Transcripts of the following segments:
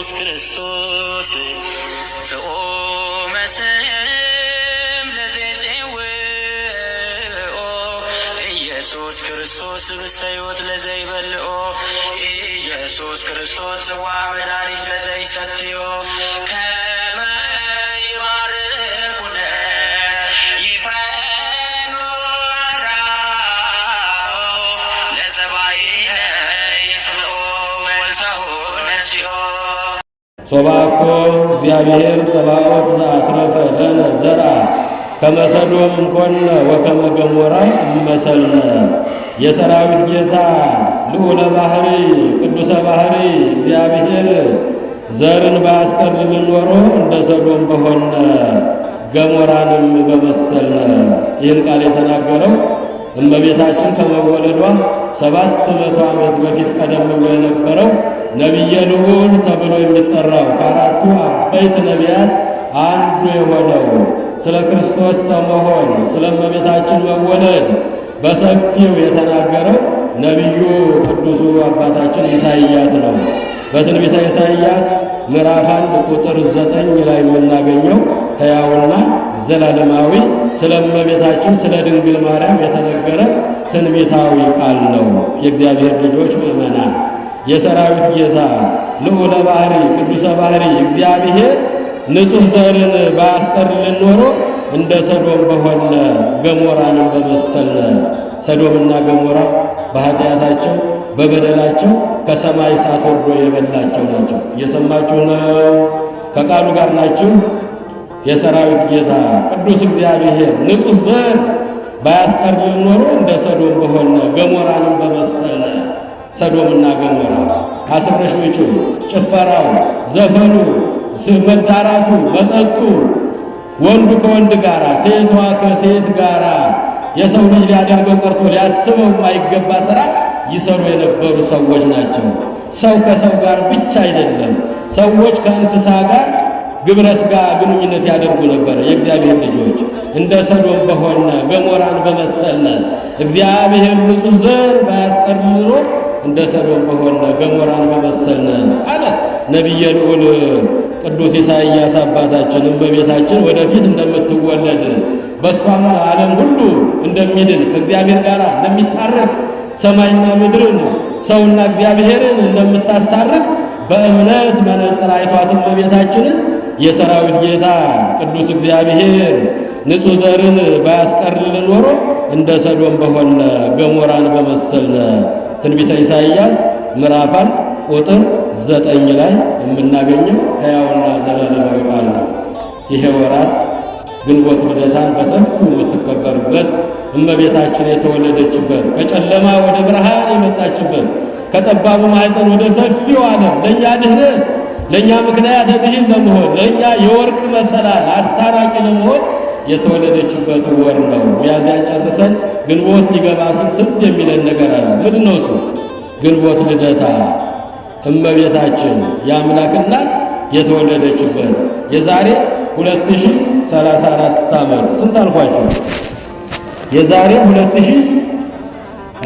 ኢየሱስ ክርስቶስ ፍኦመ ስም ለዘይጼውኦ ኢየሱስ ክርስቶስ ህብስተ ሕይወት ለዘይበልዖ ኢየሱስ ክርስቶስ ጽዋ መድኃኒት ለዘይሰትዮ ከመ ይባርኩነ ይፈኑ አራኦ ለጸባኢነ ይጽብኦ ወልተሁ ነሲኦ ሶባኮ እግዚአብሔር ጸባኦት ዘአትረፈ ለነ ዘርአ ከመ ሰዶም እንኮነ ወከመ ገሞራ እመሰልነ። የሰራዊት ጌታ ልዑለ ባሕሪ ቅዱሰ ባሕሪ እግዚአብሔር ዘርን ባያስቀርልን ኖሮ እንደ ሰዶም በሆነ ገሞራንም በመሰልነ። ይህን ቃል የተናገረው እመቤታችን ከመወለዷ 700 ዓመት በፊት ቀደም ብሎ የነበረው ነቢየ ልዑል ተብሎ የሚጠራው ከአራቱ አበይት ነቢያት አንዱ የሆነው ስለ ክርስቶስ ሰው መሆን ስለ እመቤታችን መወለድ በሰፊው የተናገረው ነቢዩ ቅዱሱ አባታችን ኢሳይያስ ነው። በትንቢተ ኢሳይያስ ምዕራፍ 1 ቁጥር 9 ላይ የምናገኘው ሕያውና ዘላለማዊ ስለ እመቤታችን ስለ ድንግል ማርያም የተነገረ ትንቢታዊ ቃል ነው። የእግዚአብሔር ልጆች ምእመናን፣ የሰራዊት ጌታ ልዑለ ባሕሪ ቅዱሰ ባሕሪ እግዚአብሔር ንጹሕ ዘርን ባያስቀርልን ኖሮ እንደ ሰዶም በሆነ ገሞራንም በመሰልነ። ሰዶምና ገሞራ በኃጢአታቸው በበደላቸው ከሰማይ እሳት ወርዶ የበላቸው ናቸው። እየሰማችሁ ነው? ከቃሉ ጋር ናችሁ? የሰራዊት ጌታ ቅዱስ እግዚአብሔር ንጹሕ ዘር ባያስቀርልን ኖሮ እንደ ሰዶም በሆነ ገሞራንም በመሰልነ። ሰዶምና ገሞራ አስረሽ ምቹ ጭፈራው፣ ዘፈኑ፣ መዳራቱ፣ መጠጡ፣ ወንዱ ከወንድ ጋራ፣ ሴቷ ከሴት ጋራ የሰው ልጅ ሊያደርገው ቀርቶ ሊያስበው የማይገባ ሥራ ይሰሩ የነበሩ ሰዎች ናቸው። ሰው ከሰው ጋር ብቻ አይደለም፣ ሰዎች ከእንስሳ ጋር ግብረ ሥጋ ግንኙነት ያደርጉ ነበር። የእግዚአብሔር ልጆች እንደ ሰዶም በሆነ ገሞራን በመሰልነ። እግዚአብሔር ንጹሕ ዘር ባያስቀርልን ኖሮ እንደ ሰዶም በሆነ ገሞራን በመሰልነ አለ ነቢየ ልዑል ቅዱስ ኢሳይያስ አባታችን። እመቤታችን ወደፊት እንደምትወለድ በሷም ዓለም ሁሉ እንደሚድን ከእግዚአብሔር ጋር እንደሚታረቅ ሰማይና ምድርን ሰውና እግዚአብሔርን እንደምታስታርቅ በእምነት መነጽር አይቷት እመቤታችንን የሰራዊት ጌታ ቅዱስ እግዚአብሔር ንጹሕ ዘርን ባያስቀርልን ኖሮ እንደ ሰዶም በሆነ ገሞራን በመሰልነ። ትንቢተ ኢሳይያስ ምዕራፍ 1 ቁጥር 9 ላይ የምናገኘው ሕያውና ዘላለማዊ ቃል ነው። ይሄ ወራት ግንቦት ልደታን በሰፊው የምትከበርበት እመቤታችን የተወለደችበት ከጨለማ ወደ ብርሃን የመጣችበት ከጠባቡ ማኅፀን ወደ ሰፊው ዓለም ለእኛ ድኅነት ለእኛ ምክንያት ድኅን ለመሆን ለእኛ የወርቅ መሰላል አስታራቂ ለመሆን የተወለደችበት ወር ነው። ሚያዝያን ጨርሰን ግንቦት ሊገባ ሲል ትዝ የሚለን ነገር አለ። ምንድን ነው እሱ? ግንቦት ልደታ እመቤታችን የአምላክ እናት የተወለደችበት የዛሬ 2034 ዓመት። ስንት አልኳችሁ? የዛሬ 2000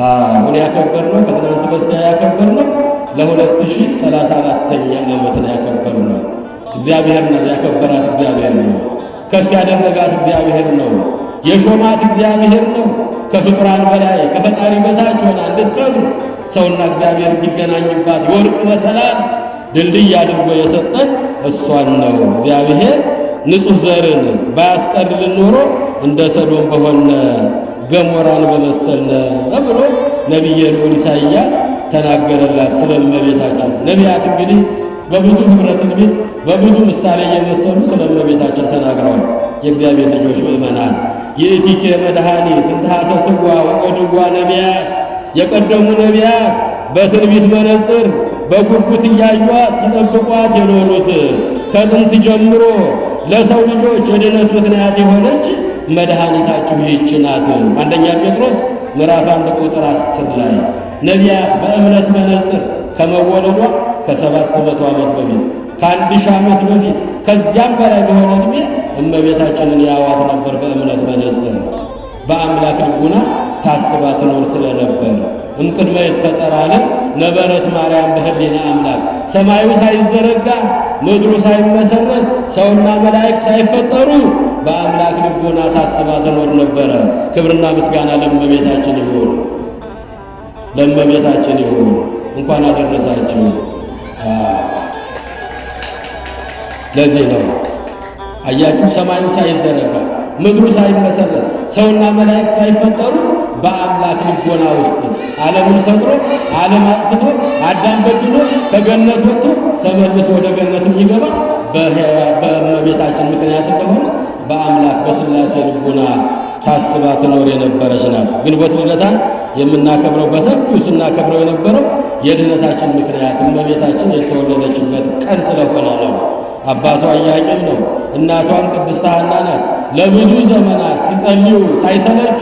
አሁን ያከበርነው ከትናንት በስቲያ ያከበርነው ለ2034ኛ ዓመት ነው ያከበርነው። እግዚአብሔር ነው ያከበራት፣ እግዚአብሔር ነው ከፍ ያደረጋት፣ እግዚአብሔር ነው የሾማት፣ እግዚአብሔር ነው ከፍጡራን በላይ ከፈጣሪ በታች ሆና እንድትከብር ሰውና እግዚአብሔር እንዲገናኝባት የወርቅ መሰላል ድልድይ አድርጎ የሰጠን እሷን ነው። እግዚአብሔር ንጹሕ ዘርን ባያስቀርልን ኖሮ እንደ ሰዶም በሆነ ገሞራን በመሰልነ ብሎ ነቢየ ልዑል ኢሳይያስ ተናገረላት ስለ እመቤታችን። ነቢያት እንግዲህ በብዙ ኅብረ ትንቢት በብዙ ምሳሌ እየመሰሉ ስለ እመቤታችን ተናግረዋል። የእግዚአብሔር ልጆች ምእመናን፣ ይእቲኬ መድኃኒት እንተ ሐሰስዋ ወቆድዋ ነቢያት፣ የቀደሙ ነቢያት በትንቢት መነጽር በጉጉት እያዩአት ሲጠብቋት የኖሩት ከጥንት ጀምሮ ለሰው ልጆች የድነት ምክንያት የሆነች መድኃኒታችሁ ይህች ናት። አንደኛ ጴጥሮስ ምዕራፍ 1 ቁጥር 10 ላይ ነቢያት በእምነት መነጽር ከመወለዷ ከ700 ዓመት በፊት ከ1000 ዓመት በፊት ከዚያም በላይ በሆነ ዕድሜ እመቤታችንን ያዋት ነበር። በእምነት መነጽር በአምላክ ልቡና ታስባ ትኖር ስለነበር እምቅድመ ይትፈጠር ዓለም ነበረት ማርያም በህሊና አምላክ። ሰማዩ ሳይዘረጋ ምድሩ ሳይመሰረት ሰውና መላእክት ሳይፈጠሩ በአምላክ ልቦና ታስባ ትኖር ነበረ። ክብርና ምስጋና ለእመቤታችን ይሁን፣ ለእመቤታችን ይሁን። እንኳን አደረሳችሁ። ለዚህ ነው አያችሁ፣ ሰማዩ ሳይዘረጋ ምድሩ ሳይመሰረት ሰውና መላእክት ሳይፈጠሩ በአምላክ ልቦና ውስጥ ዓለምን ፈጥሮ ዓለም አጥፍቶ አዳም በድሎ ከገነት ወጥቶ ተመልሶ ወደ ገነት የሚገባ በእመቤታችን ምክንያት እንደሆነ በአምላክ በሥላሴ ልቦና ታስባ ትኖር የነበረች ናት። ግንቦት ልደታን የምናከብረው በሰፊው ስናከብረው የነበረው የድኅነታችን ምክንያት እመቤታችን የተወለደችበት ቀን ስለሆነ ነው። አባቷ ኢያቄም ነው። እናቷም ቅድስት ሐና ናት። ለብዙ ዘመናት ሲጸልዩ ሳይሰለቹ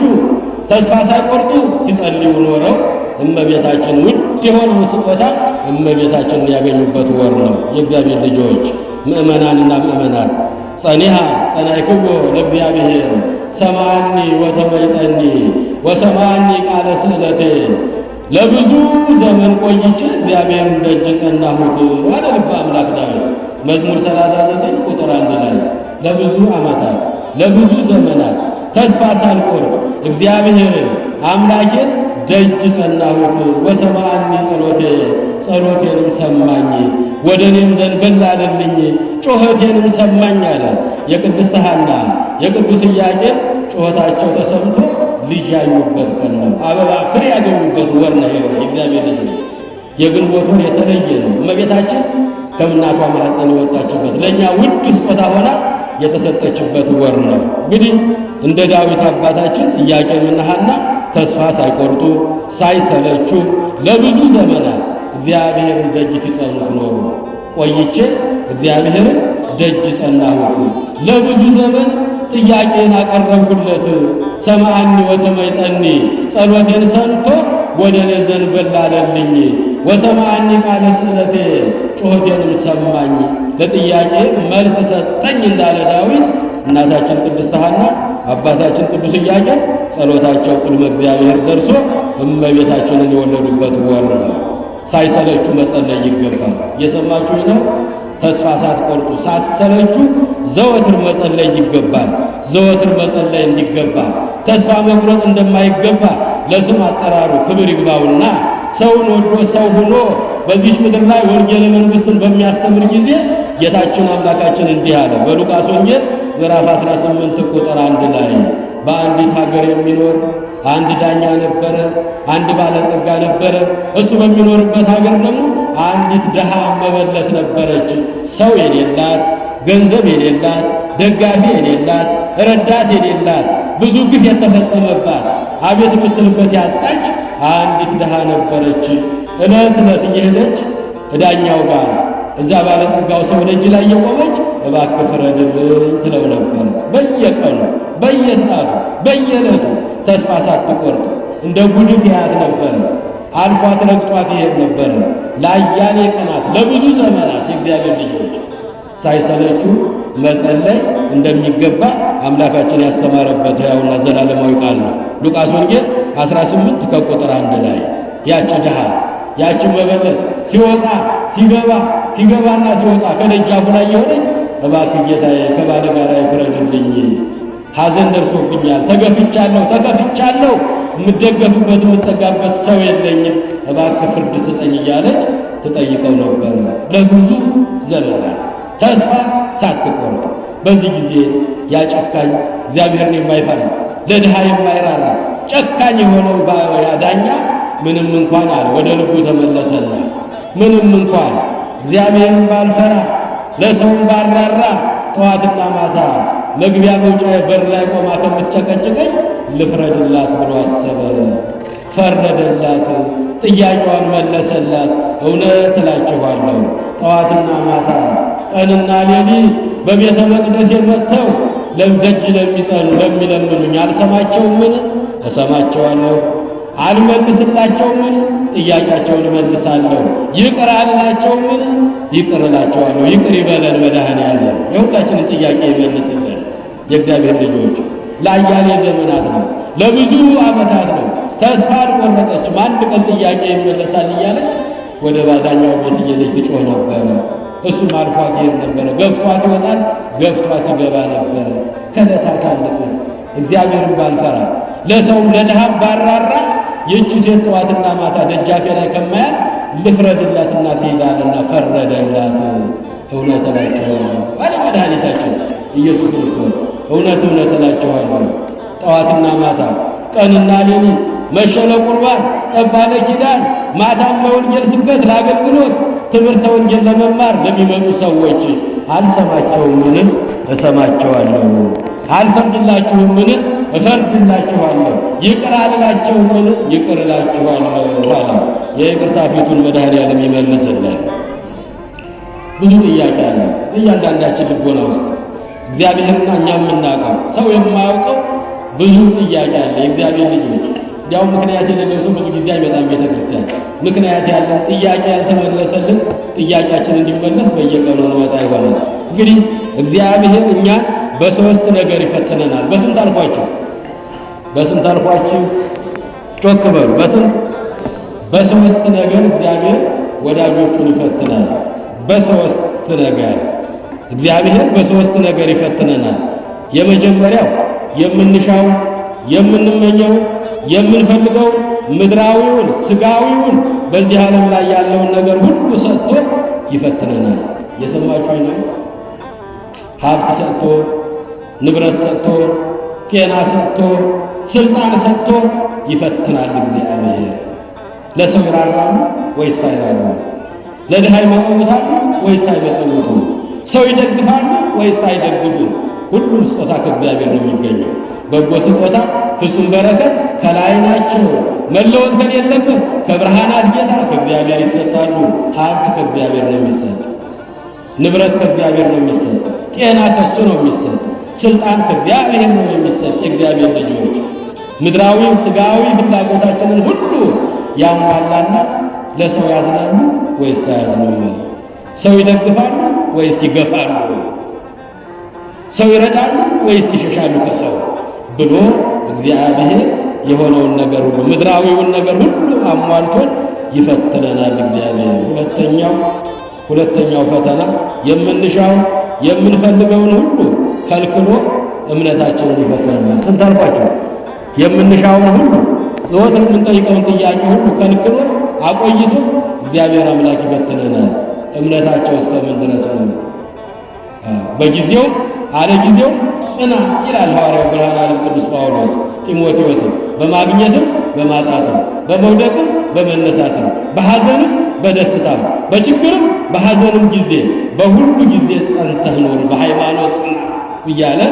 ተስፋ ሳይቆርጡ ሲጸልዩ ኖረው እመቤታችን ውድ የሆነውን ስጦታ እመቤታችንን ያገኙበት ወር ነው። የእግዚአብሔር ልጆች ምእመናንና ምእመናት ጸኒሃ ጸናይክዎ ለእግዚአብሔር ሰማኒ ወተመይጠኒ ወሰማኒ ቃለ ስእለቴ ለብዙ ዘመን ቆይቼ እግዚአብሔርን ደጅ ጸናሁት አለ ልበ አምላክ ዳዊት መዝሙር 39 ቁጥር 1 ላይ ለብዙ ዓመታት ለብዙ ዘመናት ተስፋ ሳልቆርጥ እግዚአብሔርን አምላኬን ደጅ ጸናሁት። ወሰማኒ ጸሎቴ ጸሎቴንም ሰማኝ፣ ወደ እኔም ዘንበል አለልኝ፣ ጩኸቴንም ሰማኝ አለ። የቅድስት ሐና የቅዱስ ኢያቄም ጩኸታቸው ተሰምቶ ልጅ ያዩበት ቀን ነው። አበባ ፍሬ ያገኙበት ወር ነው። የእግዚአብሔር ልጅ የግንቦት ወር የተለየ ነው። እመቤታችን ከእናቷ ማኅፀን የወጣችበት ለእኛ ውድ ስጦታ ሆና የተሰጠችበት ወር ነው። እንግዲህ እንደ ዳዊት አባታችን ኢያቄምና ሐና ተስፋ ሳይቆርጡ ሳይሰለቹ ለብዙ ዘመናት እግዚአብሔርን ደጅ ሲጸኑት ኖሩ። ቆይቼ እግዚአብሔርን ደጅ ጸናሁት፣ ለብዙ ዘመን ጥያቄን አቀረብኩለት። ሰማዓኒ ወተመይጠኒ ጸሎቴን ሰምቶ ወደ እኔ ዘንበል አለልኝ። ወሰማዓኒ ቃለ ስእለቴ ጩኸቴንም ሰማኝ፣ ለጥያቄ መልስ ሰጠኝ እንዳለ ዳዊት እናታችን ቅድስት ሐና አባታችን ቅዱስ ኢያቄም ጸሎታቸው ቅድመ እግዚአብሔር ደርሶ እመቤታችንን የወለዱበት ወር ነው። ሳይሰለቹ መጸለይ ይገባል። እየሰማችሁ ነው። ተስፋ ሳትቆርጡ ሳትሰለቹ ዘወትር መጸለይ ይገባል። ዘወትር መጸለይ እንዲገባ ተስፋ መቁረጥ እንደማይገባ ለስም አጠራሩ ክብር ይግባውና ሰውን ወዶ ሰው ሆኖ በዚህ ምድር ላይ ወንጌል መንግስትን በሚያስተምር ጊዜ ጌታችን አምላካችን እንዲህ አለ። በሉቃስ ወንጌል ምዕራፍ 18 ቁጥር 1 ላይ በአንዲት ሀገር የሚኖር አንድ ዳኛ ነበረ፣ አንድ ባለጸጋ ነበረ። እሱ በሚኖርበት ሀገር ደግሞ አንዲት ድሃ መበለት ነበረች። ሰው የሌላት፣ ገንዘብ የሌላት፣ ደጋፊ የሌላት፣ ረዳት የሌላት፣ ብዙ ግፍ የተፈጸመባት አቤት የምትልበት ያጣች አንዲት ድሃ ነበረች። ዕለት ዕለት እየሄደች ዳኛው ጋር እዛ ባለጸጋው ሰው ደጅ ላይ የቆመች እባክህ ፍረድልኝ ትለው ነበር። በየቀኑ በየሰዓቱ በየዕለቱ ተስፋ ሳትቆርጥ እንደ ጉድፍ ያያት ነበረ። አልፏት ረግጧት ይሄድ ነበረ። ለአያሌ ቀናት ለብዙ ዘመናት የእግዚአብሔር ልጆች ሳይሰለቹ መጸለይ እንደሚገባ አምላካችን ያስተማረበት ሕያውና ዘላለማዊ ቃል ነው። ሉቃስ ወንጌል 18 ከቁጥር 1 ላይ ያች ድሃ ያች መበለት ሲገባና ሲወጣ ከደጃፉ ላይ የሆነች እባክህ ጌታዬ ከባለ ጋር ይፍረድልኝ፣ ሐዘን ደርሶብኛል፣ ተገፍቻለሁ፣ ተከፍቻለሁ፣ የምደገፍበት የምጠጋበት ሰው የለኝም፣ እባክህ ፍርድ ስጠኝ እያለች ትጠይቀው ነበረ ለብዙ ዘመናት ተስፋ ሳትቆርጥ። በዚህ ጊዜ ያ ጨካኝ እግዚአብሔርን የማይፈራ ለድሃ የማይራራ ጨካኝ የሆነው ዳኛ ምንም እንኳን አለ ወደ ልቡ ተመለሰና ምንም እንኳን እግዚአብሔርን ባልፈራ ለሰውም ባራራ ጠዋትና ማታ መግቢያ መውጫ በር ላይ ቆማ ከምትጨቀጭቀኝ ልፍረድላት ብሎ አሰበ። ፈረደላት፣ ጥያቄዋን መለሰላት። እውነት እላችኋለሁ ጠዋትና ማታ ቀንና ሌሊት በቤተ መቅደስ የመጥተው ደጅ ለሚጸኑ ለሚለምኑኝ አልሰማቸውምን? እሰማቸዋለሁ። አልመልስላቸውምን? ጥያቄያቸውን እመልሳለሁ። ይቅር አልላቸውምን? ይቅር እላቸዋለሁ። ይቅር ይበለን መድኃኔዓለም የሁላችንን ጥያቄ ይመልስልን። የእግዚአብሔር ልጆች ለአያሌ ዘመናት ነው፣ ለብዙ ዓመታት ነው ተስፋ አልቆረጠችም። አንድ ቀን ጥያቄ ይመለሳል እያለች ወደ ባዳኛው ቤት እየሄደች ትጮህ ነበረ። እሱም አልፏት ይሄድ ነበረ። ገፍቷት ይወጣል፣ ገፍቷት ይገባ ነበረ። ከዕለታት አንድ ቀን እግዚአብሔርን ባልፈራ ለሰውም ለድሃም ባራራ ይህች ሴት ጠዋትና ማታ ደጃፌ ላይ ከማያት ልፍረድላትና ትሄዳልና ፈረደላት። እውነት እላችኋለሁ አለ መድኃኒታችን ኢየሱስ ክርስቶስ፣ እውነት እውነት እላችኋለሁ ጠዋትና ማታ ቀንና ሌሊት መሸ ለቁርባን ጠባ ለኪዳን ማታም ለወንጌል ስብከት ለአገልግሎት ትምህርተ ወንጌል ለመማር ለሚመጡ ሰዎች አልሰማቸውምን? እሰማቸዋለሁ። አልፈርድላችሁምን? እፈርድላችኋለሁ። ይቅር አልላቸውምን? ይቅር እላችኋለሁ አለ። የይቅርታ ፊቱን መድኃኔዓለም ይመልስልን። ብዙ ጥያቄ አለ እያንዳንዳችን ልቦና ውስጥ እግዚአብሔርና እኛ የምናውቀው ሰው የማያውቀው ብዙ ጥያቄ አለ። የእግዚአብሔር ልጆች ያው ምክንያት የሌለው ሰው ብዙ ጊዜ አይመጣም ቤተ ክርስቲያን። ምክንያት ያለን ጥያቄ ያልተመለሰልን ጥያቄያችን እንዲመለስ በየቀኑ እንመጣ ይሆናል። እንግዲህ እግዚአብሔር እኛን በሶስት ነገር ይፈትነናል። በስንት አልኳችሁ? በስንት አልኳችሁ? ጮክ በሉ። በሶስት ነገር እግዚአብሔር ወዳጆቹን ይፈትናል። በሶስት ነገር እግዚአብሔር በሶስት ነገር ይፈትነናል። የመጀመሪያው የምንሻው የምንመኘው የምንፈልገው ምድራዊውን ስጋዊውን በዚህ ዓለም ላይ ያለውን ነገር ሁሉ ሰጥቶ ይፈትነናል። የሰማችሁኝ ነው። ሀብት ሰጥቶ፣ ንብረት ሰጥቶ፣ ጤና ሰጥቶ፣ ስልጣን ሰጥቶ ይፈትናል እግዚአብሔር። ለሰው ይራራሉ ወይስ አይራሩ? ለድሃ ይመጸውታሉ ወይስ አይመጸውቱ? ሰው ይደግፋሉ ወይስ አይደግፉ? ሁሉም ስጦታ ከእግዚአብሔር ነው የሚገኘው። በጎ ስጦታ ፍጹም በረከት ከላይ ናቸው። መለወጥ ከሌለበት ከብርሃናት ጌታ ከእግዚአብሔር ይሰጣሉ። ሀብት ከእግዚአብሔር ነው የሚሰጥ። ንብረት ከእግዚአብሔር ነው የሚሰጥ። ጤና ከሱ ነው የሚሰጥ። ስልጣን ከእግዚአብሔር ነው የሚሰጥ። የእግዚአብሔር ልጆች ምድራዊ ስጋዊ ፍላጎታችንን ሁሉ ያሟላና ለሰው ያዝናሉ ወይስ አያዝኑም? ሰው ይደግፋሉ ወይስ ይገፋሉ? ሰው ይረዳሉ ወይስ ይሸሻሉ ከሰው ብሎ እግዚአብሔር የሆነውን ነገር ሁሉ ምድራዊውን ነገር ሁሉ አሟልቶን ይፈትነናል እግዚአብሔር። ሁለተኛው ፈተና የምንሻው የምንፈልገውን ሁሉ ከልክሎ እምነታችንን ይፈትነናል። ስንት አልኳቸው? የምንሻውን ሁሉ ዘወትር የምንጠይቀውን ጥያቄ ሁሉ ከልክሎ አቆይቶ እግዚአብሔር አምላክ ይፈትነናል። እምነታቸው እስከምን ድረስ ነው? በጊዜው አለ ጊዜው ጽና ይላል ሐዋርያው ብርሃነ ዓለም ቅዱስ ጳውሎስ ጢሞቴዎስን። በማግኘትም በማጣትም በመውደቅም በመነሳትም በሐዘንም በደስታም በችግርም በሐዘንም ጊዜ በሁሉ ጊዜ ጸንተህ ኑር፣ በሃይማኖት ጽና እያለ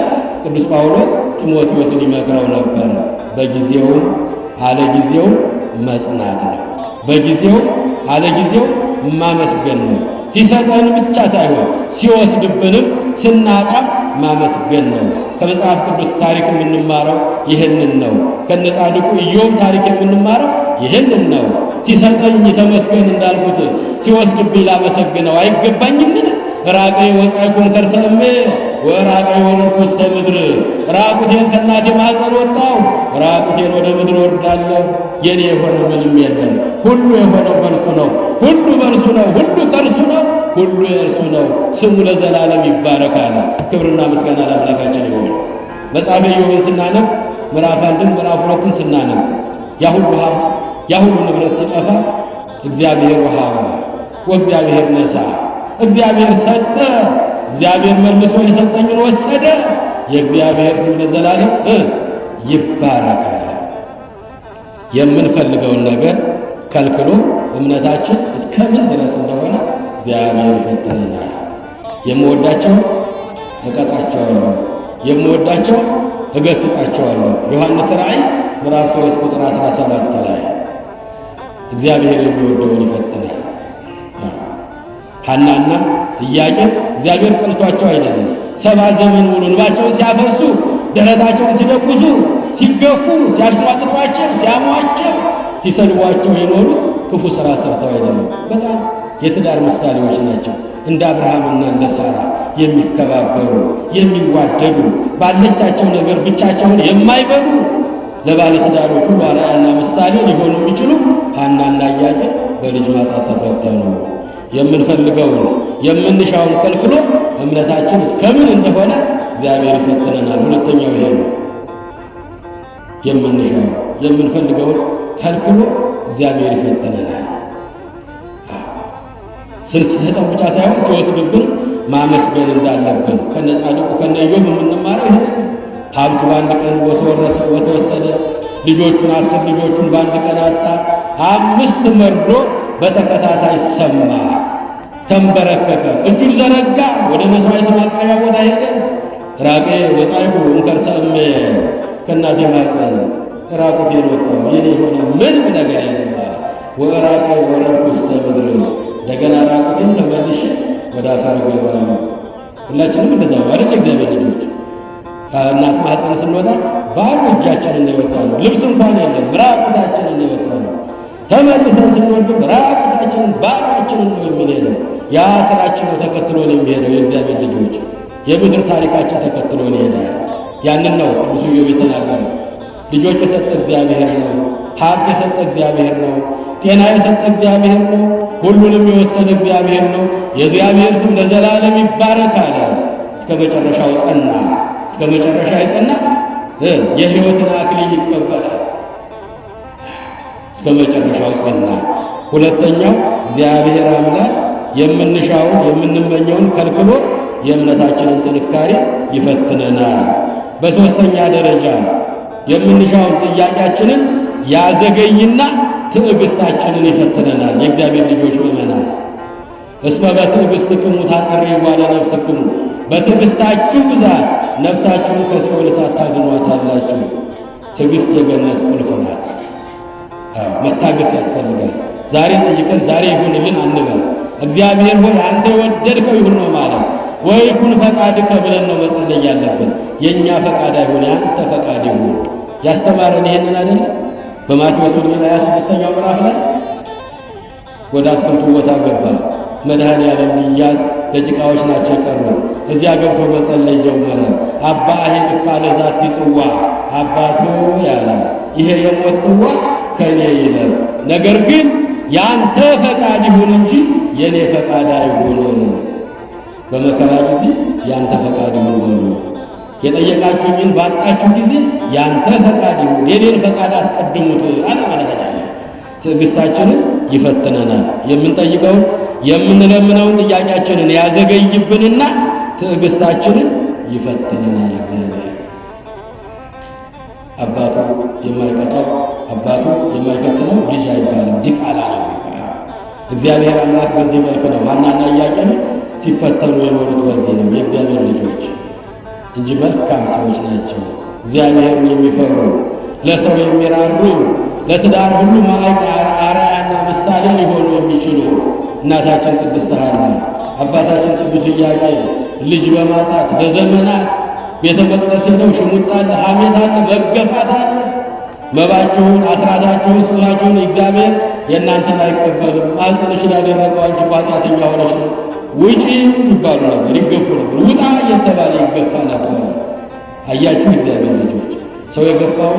ቅዱስ ጳውሎስ ጢሞቴዎስን ይመክረው ነበረ። በጊዜውም አለ ጊዜው መጽናት ነው። በጊዜው አለ ጊዜው ማመስገን ነው። ሲሰጠን ብቻ ሳይሆን ሲወስድብንም ስናጣ ማመስገን ነው። ከመጽሐፍ ቅዱስ ታሪክ የምንማረው ይህንን ነው። ከነጻድቁ ኢዮብ ታሪክ የምንማረው ይህንን ነው። ሲሰጠኝ ተመስገን እንዳልኩት ሲወስድብኝ ላመሰግነው አይገባኝምን? ራቀኝ ወጻእኩን ከርሰ እሜ ወራቀኝ ወረድኩ ውስተ ምድር። ራቁቴን ከእናቴ ማኅፀን ወጣሁ፣ ራቁቴን ወደ ምድር ወርዳለሁ። የኔ የሆነ ምንም የለም። ሁሉ የሆነው በእርሱ ነው። ሁሉ በእርሱ ነው። ሁሉ ከእርሱ ነው። ሁሉ የእርሱ ነው። ስሙ ለዘላለም ይባረካል። ክብርና ምስጋና ለአምላካችን ይሁን። መጽሐፈ ኢዮብን ስናነብ ምዕራፍ 1 ምዕራፍ 2 ስናነብ ያ ሁሉ ሀብት ያ ሁሉ ንብረት ሲጠፋ እግዚአብሔር ወሀበ ወእግዚአብሔር ነሣ፣ እግዚአብሔር ሰጠ፣ እግዚአብሔር መልሶ የሰጠኝን ወሰደ። የእግዚአብሔር ስም ለዘላለም ይባረካል። የምንፈልገውን ነገር ከልክሎ እምነታችን እስከምን ድረስ እንደሆነ እግዚአብሔር ይፈትነናል። የምወዳቸው እቀጣቸዋለሁ፣ የምወዳቸው እገሥጻቸዋለሁ። ዮሐንስ ራእይ ምዕራፍ 3 ቁጥር 17 ላይ እግዚአብሔር የሚወደውን ይፈትናል። ሐናና ኢያቄም እግዚአብሔር ጠልቷቸው አይደለም። 70 ዘመን ሙሉ እንባቸውን ሲያፈሱ፣ ደረታቸውን ሲደቁሱ፣ ሲገፉ፣ ሲያሽሟጥጧቸው፣ ሲያሟቸው፣ ሲሰድቧቸው የኖሩት ክፉ ሥራ ሰርተው አይደለም። በጣም የትዳር ምሳሌዎች ናቸው። እንደ አብርሃምና እንደ ሳራ የሚከባበሩ የሚዋደዱ፣ ባለቻቸው ነገር ብቻቸውን የማይበሉ ለባለ ትዳሮች ሁሉ አርአያና ምሳሌ ሊሆኑ የሚችሉ ሐናና ኢያቄም በልጅ ማጣት ተፈተኑ። የምንፈልገውን የምንሻውን ከልክሎ እምነታችን እስከምን እንደሆነ እግዚአብሔር ይፈትነናል። ሁለተኛው ይሄ ነው። የምንሻው የምንፈልገውን ከልክሎ እግዚአብሔር ይፈትነናል። ስንሰጠው ብቻ ሳይሆን ሲወስድብን ማመስገን እንዳለብን ከነ ጻድቁ ከነ ኢዮብ የምንማረው ይሄ ሀብቱ በአንድ ቀን ወተወሰደ። ልጆቹን 10 ልጆቹን በአንድ ቀን አጣ። 5 መርዶ በተከታታይ ሰማ። ተንበረከከ፣ እጁን ዘረጋ፣ ወደ መስዋዕት ማቅረቢያ ቦታ ሄደ። ራቄ ወጻይሁ እንከርሰ እሜ ከእናቴ ማኅፀን ራቁቴን ወጣሁ፣ የኔ የሆነ ምንም ነገር የለም አለ። ወራቄ ወረድኩ ውስተ ምድር፣ እንደገና ራቁቴን ተመልሼ ወደ አፈር እገባለሁ። ሁላችንም እንደዛ ነው አይደል? እግዚአብሔር ልጆች ከእናት ማኅፀን ስንወጣ ባዶ እጃችንን ነው የወጣነው። ልብስ እንኳን የለም፣ ራቁታችንን ነው የወጣነው። ተመልሰን ስንወድም ራቁታችንን ባዶአችንን ነው የምንሄደው። ያ ስራችን ነው ተከትሎን የሚሄደው። የእግዚአብሔር ልጆች የምድር ታሪካችን ተከትሎን ይሄዳል። ያንን ነው ቅዱስ ኢዮብ የተናገረው። ልጆች የሰጠ እግዚአብሔር ነው። ሀብት የሰጠ እግዚአብሔር ነው። ጤና የሰጠ እግዚአብሔር ነው። ሁሉንም የወሰደ እግዚአብሔር ነው። የእግዚአብሔር ስም ለዘላለም ይባረክ አለ። እስከ መጨረሻው ጸና። እስከ መጨረሻ የጸና የሕይወትን አክሊል ይቀበላል። እስከ መጨረሻው ጸና። ሁለተኛው እግዚአብሔር አምላክ የምንሻውን የምንመኘውን ከልክሎ የእምነታችንን ጥንካሬ ይፈትነናል። በሦስተኛ ደረጃ የምንሻውን ጥያቄያችንን ያዘገይና ትዕግስታችንን ይፈትነናል። የእግዚአብሔር ልጆች ምእመናን እስመ በትዕግሥትክሙ ታቀርቡ ለነፍስክሙ፣ በትዕግስታችሁ ብዛት ነፍሳችሁን ከሲኦል እሳት ታድኗታላችሁ። ትዕግስት የገነት ቁልፍ ናት። መታገስ ያስፈልጋል። ዛሬ ጠይቀን ዛሬ ይሁንልን አንበል። እግዚአብሔር ሆይ አንተ የወደድከው ይሁን ነው ማለት፣ ወይ ይኩን ፈቃድከ ብለን ነው መጸለይ ያለብን። የኛ ፈቃድ አይሁን ያንተ ፈቃድ ይሁን። ያስተማረን ይሄንን አይደል? በማቴዎስ ወንጌል 26ኛው ምዕራፍ ላይ ወደ አትክልቱ ቦታ ገባ። መድኃኔዓለም ሊያዝ ደቂቃዎች ናቸው የቀሩት። እዚያ ገብቶ መጸለይ ጀመረ። አባ አሄንፋ ለዛቲ ጽዋ፣ አባቶ ያለ ይሄ የሞት ጽዋ ከኔ ይለፍ፣ ነገር ግን ያንተ ፈቃድ ይሁን እንጂ የኔ ፈቃድ አይሁን። በመከራ ጊዜ ያንተ ፈቃድ ይሁን በሉ። የጠየቃችሁኝን ባጣችሁ ጊዜ ያንተ ፈቃድ ይሁን፣ የኔን ፈቃድ አስቀድሙት አለ መድኃኔዓለም። ትዕግስታችንን ይፈትነናል። የምንጠይቀውን የምንለምነውን ጥያቄያችንን ያዘገይብንና ትዕግስታችንን ይፈትነናል። እግዚአብሔር አባቱ የማይቀጣው አባቱ የማይፈትነው ልጅ አይባልም፣ ዲቃላ ነው የሚባለው። እግዚአብሔር አምላክ በዚህ መልክ ነው ሐናና ኢያቄም ሲፈተኑ የኖሩት። በዚህ ነው የእግዚአብሔር ልጆች እንጂ መልካም ሰዎች ናቸው። እግዚአብሔርን የሚፈሩ ለሰው የሚራሩ ለትዳር ሁሉ አርአያና ምሳሌ ሊሆኑ የሚችሉ እናታችን ቅድስት ሐና፣ አባታችን ቅዱስ ኢያቄም ልጅ በማጣት ለዘመናት ቤተ መቅደስ ሄደው ሽሙጥ አለ፣ ሐሜት አለ፣ መገፋት አለ። መባቸውን፣ አስራታቸውን፣ ስጦታቸውን እግዚአብሔር የእናንተን አይቀበልም፣ ማኅፀንሽን ያደረቀው አንቺ ኃጢአተኛ ሆነሽ ነው፣ ውጪ ይባሉ ነበር፣ ይገፉ ነበር። ውጣ እየተባለ ይገፋ ነበር። አያችሁ እግዚአብሔር ልጆች፣ ሰው የገፋው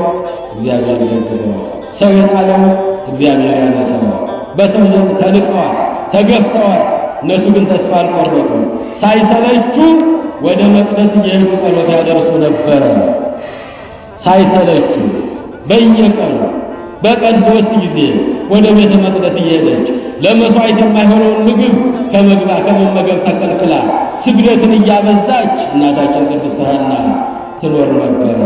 እግዚአብሔር ይደግፈዋል፣ ሰው የጣለው እግዚአብሔር ያነሳዋል። በሰው ዘንድ ተንቀዋል፣ ተገፍተዋል። እነሱ ግን ተስፋ አልቆረጡም። ሳይሰለቹ ወደ መቅደስ እየሄዱ ጸሎት ያደርሱ ነበረ። ሳይሰለቹ በየቀኑ በቀን 3 ጊዜ ወደ ቤተ መቅደስ እየሄደች ለመሥዋዕት የማይሆነውን ምግብ ከመመገብ ተከልክላ ስግደትን እያበዛች እናታችን ቅድስት ሐና ትኖር ነበረ።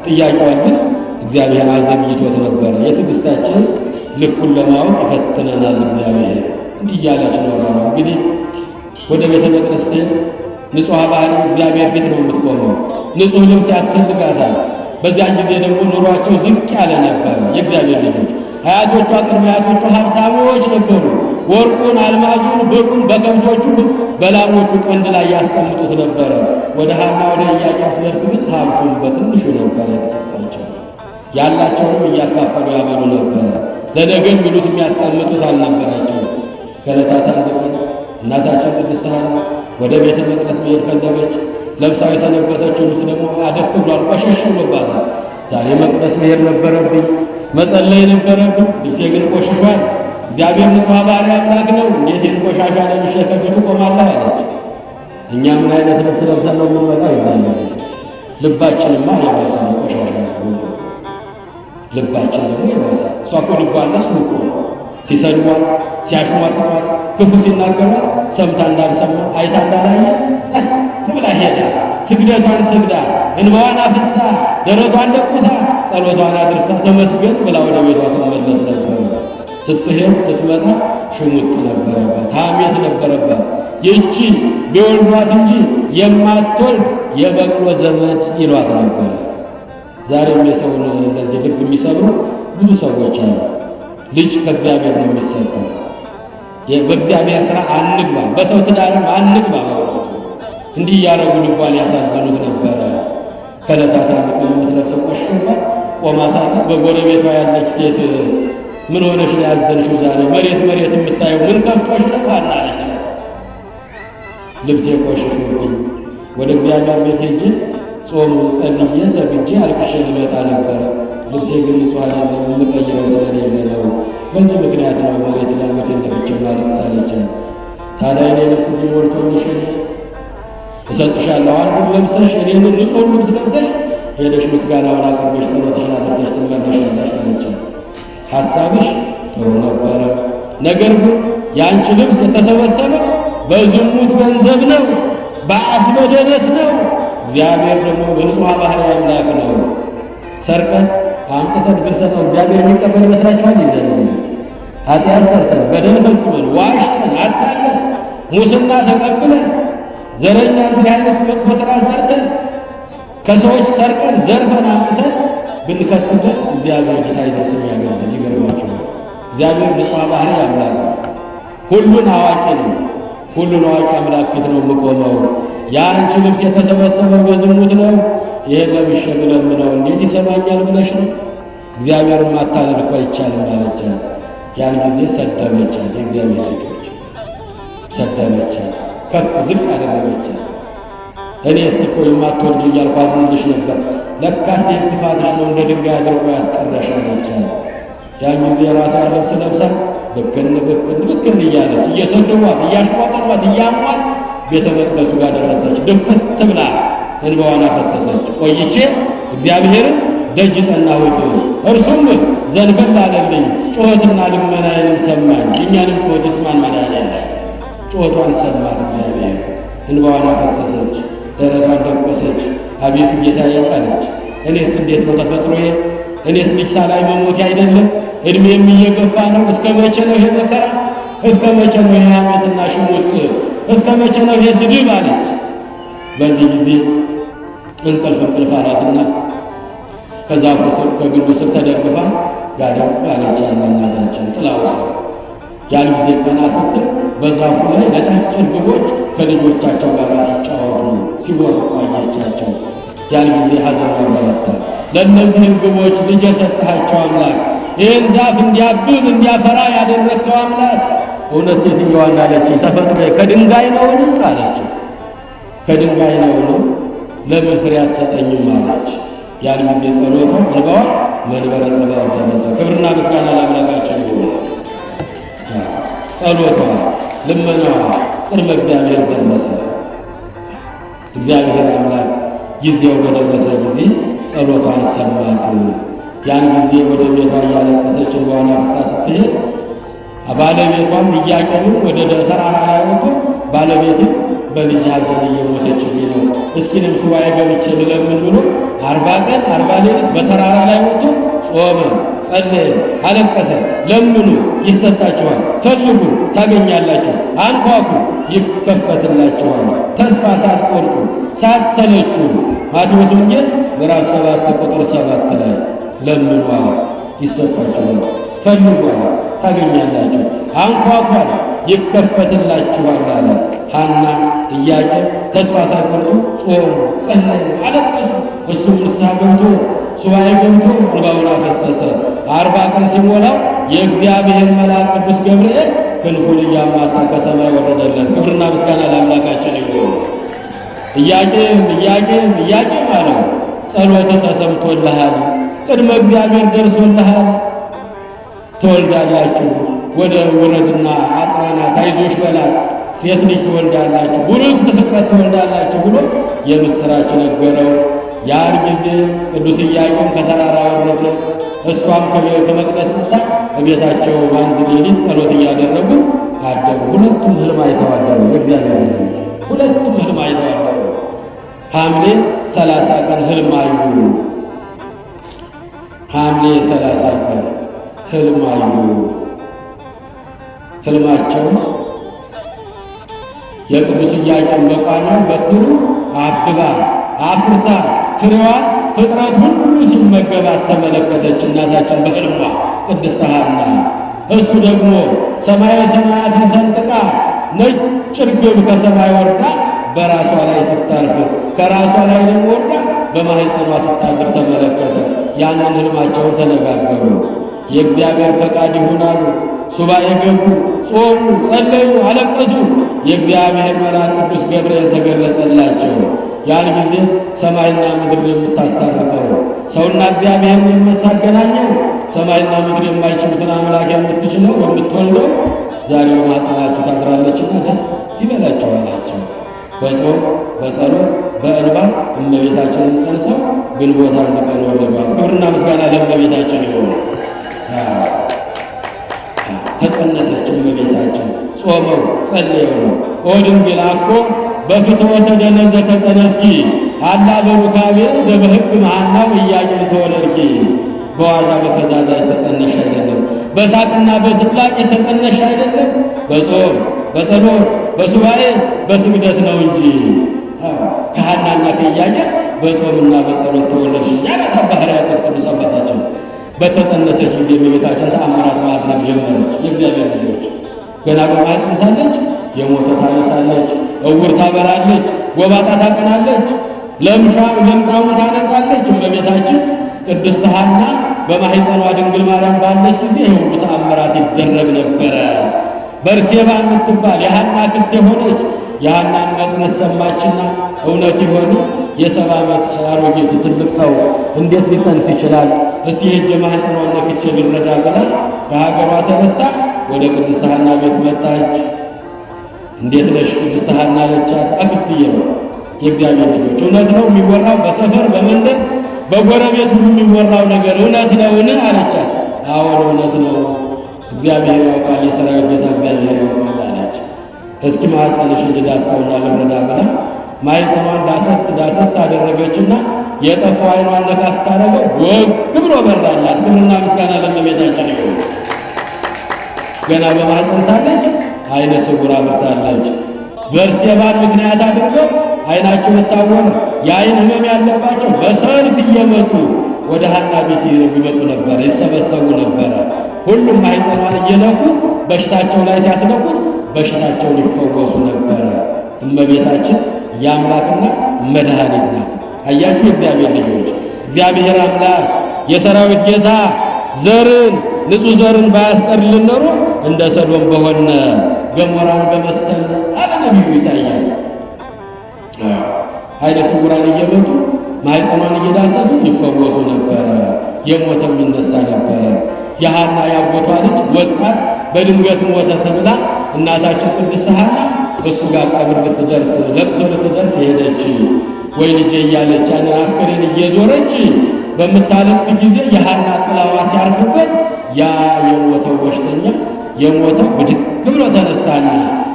ጥያቄዋን ግን እግዚአብሔር አዘግይቶት ነበረ። የትዕግስታችን ልኩን ለማወቅ ይፈትነናል እግዚአብሔር። እንዲህ እያለች ኖራ ነው እንግዲህ ወደ ቤተ መቅደስ ስትሄድ ንጹሕ ባህሪ እግዚአብሔር ፊት ነው የምትቆመው። ንጹሕ ልብስ ያስፈልጋታል። በዚያን ጊዜ ደግሞ ኑሯቸው ዝቅ ያለ ነበረ። የእግዚአብሔር ልጆች አያቶቿ ቅድመ አያቶቿ ሀብታሞች ነበሩ። ወርቁን፣ አልማዙን፣ ብሩን በከብቶቹ በላሞቹ ቀንድ ላይ ያስቀምጡት ነበረ። ወደ ሐና ወደ ኢያቄም ሲደርስ ግን ሀብቱን በትንሹ ነበረ የተሰጣቸው። ያላቸውንም እያካፈሉ ያበሉ ነበረ። ለነገ የሚሉት የሚያስቀምጡት አልነበራቸው። ከዕለታት አንድ ቀን እናታችን ቅድስት ሐና ወደ ቤተ መቅደስ መሄድ ፈለገች። ለብሳው የሰነበተችው ልብስ ደግሞ አደፍ ብሏል፣ ቆሸሽ ብሎባታል። ዛሬ መቅደስ መሄድ ነበረብኝ፣ መጸለይ ነበረብኝ፣ ልብሴ ግን ቆሽሿል። እግዚአብሔር ንጹሕ ባሕርይ አምላክ ነው፣ እንዴት ይህን ቆሻሻ ለብሼ ከፊቱ ቆማለሁ አለች። እኛ ምን አይነት ልብስ ለብሰን ነው የምንመጣው? ይዛለ ልባችንማ የባሰ ነው፣ ቆሻሻ ነው። ልባችን ደግሞ የባሰ እሷ እኮ ልቧን ንጹሕ ነው። ሲሰድቧት፣ ሲያሽሟጥጧት፣ ክፉ ሲናገሯት ሰምታ እንዳልሰማ አይታ እንዳላየ ጸጥ ብላ ሄዳ ስግደቷን ሰግዳ እንባዋን አፍሳ ደረቷን ደቁሳ ጸሎቷን አድርሳ ተመስገን ብላ ወደ ቤቷ ትመለስ ነበር። ስትሄድ ስትመጣ ሽሙጥ ነበረባት፣ ሐሜት ነበረባት። ይህቺ ቢወልዷት እንጂ የማትወልድ የበቅሎ ዘመድ ይሏት ነበር። ዛሬም የሰውን እንደዚህ ልብ የሚሰብሩ ብዙ ሰዎች አሉ። ልጅ ከእግዚአብሔር ነው የሚሰጠው። በእግዚአብሔር ሥራ አንግባ፣ በሰው ትዳርም አንግባ ማለት እንዲህ እያደረጉ ልቧን ያሳዝኑት ነበረ። ከዕለታት አንድ ቀን የምትለብሰው ቆሽሾባት ቆማ ሳለ በጎረቤቷ ያለች ሴት ምን ሆነሽ ነው ያዘንሽው? ዛሬ መሬት መሬት የምታየው ምን ከፍቶሽ ነው አለች። ልብሴ ቆሽሾብኝ ወደ እግዚአብሔር ቤት ሄጄ ጾም ጸልዬ ሰግጄ አልቅሼ ልመጣ ነበረ። ልብሴ ግን ንጹሕ አይደለም፣ የምቀይረው ስለሌለ ነው። በዚህ ምክንያት ነው መሬት ላንገቴ እንደፍቼ ማለቅስ አለች። ታዲያ እኔ ልብስ እዚህ ሞልቶልሽ እሰጥሻለሁ፣ አንዱን ለብሰሽ እኔን ንጹሕ ልብስ ለብሰሽ ሄደሽ ምስጋናውን አቅርበሽ ጸሎትሽን አድርሰሽ ትመለሻለሽ አለች። ሐሳብሽ ጥሩ ነበረ፣ ነገር ግን የአንቺ ልብስ የተሰበሰበው በዝሙት ገንዘብ ነው፣ በአስበደነስ ነው። እግዚአብሔር ደግሞ በንጹሕ ባሕርይ አምላክ ነው። ሰርቀን አምጥተን ብንሰጠው እግዚአብሔር የሚቀበል ይመስላችኋል? ይዘን ኃጢአት ሰርተን በደል ፈጽመን ዋሽተን አታለን ሙስና ተቀብለን ዘረኛ እንዲህ አይነት መጥፎ ሥራ ሰርተን ከሰዎች ሰርቀን ዘርፈን አምጥተን ብንከትበት እግዚአብሔር ጌታ አይደርስም ያገዘን። ይገርማችኋል። እግዚአብሔር ንጹሕ ባሕርይ አምላክ ነው። ሁሉን አዋቂ ነው። ሁሉን አዋቂ አምላክ ፊት ነው የምቆመው። የአንቺ ልብስ የተሰበሰበው በዝሙት ነው። ይሄን ለብሼ ብለምነው እንዴት ይሰማኛል ብለሽ ነው? እግዚአብሔርን ማታለል እኮ አይቻልም አለቻት። ያን ጊዜ ሰደበቻት። የእግዚአብሔር ልጆች ሰደበቻት፣ ከፍ ዝቅ አደረገቻት። እኔስ እኮ የማትወልጅ እያልኩ አዝንልሽ ነበር፣ ለካስ ክፋትሽ ነው እንደ ድንጋይ አድርጎ ያስቀረሽ አለቻት። ያን ጊዜ የራሷን ልብስ ለብሳ ብክን እያለች እየሰደቧት፣ እያሽሟጠጧት፣ እያሟት ቤተ መቅደሱ ጋር ደረሰች። ድፍት ብላ እንባዋን አፈሰሰች። ቆይቼ እግዚአብሔርን ደጅ ጸናሁት፣ እርሱም ዘንበል አለልኝ፣ ጩኸትና ልመናዬንም ሰማኝ። የእኛንም ጩኸት ይስማን መድኃኒዓለም። ጩኸቷን ሰማት እግዚአብሔር። እንባዋን አፈሰሰች፣ ደረቷን ደቆሰች። አቤቱ ጌታዬ አለች፣ እኔስ እንዴት ነው ተፈጥሮዬ? እኔስ ልጅ ሳላይ መሞቴ አይደለም? ዕድሜም እየገፋ ነው። እስከ መቼ ነው ይሄ መከራ? እስከ መቼ ነው ይሄ ሐሜትና ሽሙጥ? እስከ መቼ ነው ይሄ ስድብ አለች። በዚህ ጊዜ እንቅልፍ አላትና ከዛፉ ስር ከግንዱ ስር ተደግፋ ጋደም አለች እናታችን ጥላው ስር። ያን ጊዜ ቀና ስትል በዛፉ ላይ ነጫጭ እርግቦች ከልጆቻቸው ጋር ሲጫወቱ ሲቦርቁ አየቻቸው። ያን ጊዜ ሐዘን በረታ። ለእነዚህ እርግቦች ልጅ የሰጠሃቸው አምላክ፣ ይህን ዛፍ እንዲያብብ እንዲያፈራ ያደረግከው አምላክ እውነት ሴትዮዋ እንዳለች ተፈጥሮ ከድንጋይ ነውን አለች። ከድንጋይ ነው፣ ለምን ፍሬ አትሰጠኝም አለች። ያን ጊዜ ጸሎቷ እንባዋ መንበረ ጸባዖት ደረሰ። ክብርና ምስጋና ለአምላካችን ይሁን። ጸሎቷ ልመናዋ ቅድመ እግዚአብሔር ደረሰ። እግዚአብሔር አምላክ ጊዜው በደረሰ ጊዜ ጸሎቷን ሰማት። ያን ጊዜ ወደ ቤቷ እያለቀሰች እንባዋን አፍሳ ስትሄድ ባለቤቷም ኢያቄምን ወደ ተራራ ላይ ወጥቶ ባለቤቴ በልጅ ሐዘን እየሞተችብኝ ነው፣ እስኪንም ሱባኤ ገብቼ ልለምን ብሎ 40 ቀን 40 ሌሊት በተራራ ላይ ወጥቶ ጾመ፣ ጸለየ፣ አለቀሰ። ለምኑ ይሰጣችኋል፣ ፈልጉ ታገኛላችሁ፣ አንኳኩ ይከፈትላችኋል፣ ተስፋ ሳትቆርጡ ሳትሰለቹ። ማቴዎስ ወንጌል ምዕራፍ 7 ቁጥር 7 ላይ ለምኑ ይሰጣችኋል፣ ፈልጉ ታገኛላችሁ፣ አንኳኩ ይከፈትላችኋል አለ። ሐና ኢያቄም ተስፋ ሳይቆርጡ ጾሙ፣ ጸለዩ፣ አለቀሱ። እሱም ንስሐ ገብቶ ሱባኤ ገብቶ እንባውን አፈሰሰ። 40 ቀን ሲሞላው የእግዚአብሔር መልአክ ቅዱስ ገብርኤል ክንፉን እያማታ ከሰማይ ወረደለት። ክብርና ምስጋና ለአምላካችን ይሁን። ኢያቄም አለው፣ ጸሎት ተሰምቶልሃል፣ ቅድመ እግዚአብሔር ደርሶልሃል፣ ትወልዳላችሁ፣ ወደ ውረድና አጽናናት፣ አይዞሽ በላት፣ ሴት ልጅ ትወልዳላችሁ፣ ቡሩክት ፍጥረት ትወልዳላችሁ ብሎ የምስራች ነገረው። ያን ጊዜ ቅዱስ ኢያቄም ከተራራ ወረደ። እሷም ከመቅደስ ወጥታ በቤታቸው በአንድ ሌሊት ጸሎት እያደረጉ አደሩ። ሁለቱም ሕልም አይተው አደሩ። የእግዚአብሔር ልጆች ሁለቱም ሕልም አይተው አደሩ። ሐምሌ 30 ቀን ሕልም አዩ። ሐምሌ 30 ቀን ሕልም አዩ። ሕልማቸው የቅዱስ ኢያቄም መቋሚያ በትሩ አብባ አፍርታ ፍሬዋን ፍጥረት ሁሉ ሲመገባት ተመለከተች እናታችን በሕልሟ ቅድስት ሐና። እሱ ደግሞ ሰማየ ሰማያትን ሰንጥቃ ነጭ ርግብ ከሰማይ ወርዳ በራሷ ላይ ስታርፍ ከራሷ ላይ ደግሞ ወርዳ በማኅፀኗ ስታድር ተመለከተ። ያንን ሕልማቸውን ተነጋገሩ። የእግዚአብሔር ፈቃድ ይሁናሉ። ሱባኤ ገቡ፣ ጾሙ፣ ጸለዩ፣ አለቀሱ። የእግዚአብሔር መልአክ ቅዱስ ገብርኤል ተገለጸላቸው። ያን ጊዜ ሰማይና ምድር የምታስታርቀው ሰውና እግዚአብሔር የምታገናኘው ሰማይና ምድር የማይችሉትን አምላክ የምትችለው የምትወልደው ዛሬ በማኅፀናችሁ ታድራለችና ደስ ይበላችሁ አላቸው። በጾም በጸሎት በእንባ እመቤታችንን ጸንሰው ግንቦት 1 ቀን ወለዷት። ክብርና ምስጋና ለእመቤታችን ይሁን። ተጸነሰች እመቤታችን። ጾመው ጸለየው ነው። ኦ ድንግል አኮ በፍትወተ ደነዘ ተጸነስኪ አላ በሩካቤ ዘበሕግ መሐናው ኢያቄም ተወለድኪ። በዋዛ በፈዛዛ የተጸነሽ አይደለም፣ በሳቅና በስቅላቅ የተጸነሽ አይደለም። በጾም በጸሎት በሱባኤ በስግደት ነው እንጂ ከሐናና ከኢያቄም በጾምና በጸሎት ተወለድሽ ያላት አባ ሕርያቆስ ቅዱስ አባታችን። በተጸነሰች ጊዜ እመቤታችን ተአምራት ማድረግ ጀመረች። የእግዚአብሔር ልጆች ገና በማኅፀን ሳለች የሞተ ታነሳለች፣ እውር ታበራለች፣ ጎባጣ ታቀናለች፣ ለምጻሙን ታነጻለች። እመቤታችን ቅድስት ሐና በማኅፀኗ ድንግል ማርያም ባለች ጊዜ የሁሉ ተአምራት ይደረግ ነበረ። በርሴባ የምትባል የሐና ክስት የሆነች የሐናን መጽነስ ሰማችና እውነት የሆነ የ70 ዓመት አሮጊት ትልቅ ሰው እንዴት ሊጸንስ ይችላል? እስቲ ሄጄ ማኅፀኗን ነክቼ ልረዳ ብላ ከሀገሯ ተነስታ ወደ ቅድስት ሐና ቤት መጣች። እንዴት ነሽ ቅድስት ሐና አለቻት። አክስትዬ ነው የእግዚአብሔር ልጆች፣ እውነት ነው የሚወራው በሰፈር በመንደር በጎረቤት ሁሉ የሚወራው ነገር እውነት ነውን? አለቻት። አዎን እውነት ነው፣ እግዚአብሔር ያውቃል፣ የሰራዊት ጌታ እግዚአብሔር ያውቃል አለች። እስኪ ማኅፀንሽን ልዳስሰውና ልረዳ ብላ ማኅፀኗን ዳሰስ አደረገችና የጠፋው ዓይኗን ነካ ስታደርገው ወግ ብሎ በራላት። ክብርና ምስጋና ለእመቤታችን ይሁን። ገና በማኅፀን ሳለች ዓይነ ስውር አብርታለች። በርሴባን ምክንያት አድርገው ዓይናቸው የታወረ የዓይን ሕመም ያለባቸው በሰልፍ እየመጡ ወደ ሐና ቤት ይመጡ ነበረ፣ ይሰበሰቡ ነበረ። ሁሉም ማኅፀኗን እየነኩ በሽታቸው ላይ ሲያስነኩት በሽታቸውን ይፈወሱ ነበረ። እመቤታችን የአምላክና መድኃኒት ናት። አያችሁ የእግዚአብሔር ልጆች፣ እግዚአብሔር አምላክ የሰራዊት ጌታ ዘርን ንጹሕ ዘርን ባያስቀርልን ኖሮ እንደ ሰዶም በሆነ ገሞራን በመሰል አለ ነቢዩ ኢሳይያስ። ዓይነ ስውራን እየመጡ ማኅፀኗን እየዳሰሱ ይፈወሱ ነበረ። የሞተም ይነሳ ነበረ። የሐና ያጎቷ ልጅ ወጣት በድንገት ሞተ ተብላ እናታችን ቅድስት ሐና እሱ ጋር ቀብር ልትደርስ ለቅሶ ልትደርስ ሄደች። ወይ ልጄ እያለች ያንን አስከሬን እየዞረች በምታለቅስ ጊዜ የሐና ጥላዋ ሲያርፍበት ያ የሞተው በሽተኛ የሞተው ብድግ ብሎ ተነሳና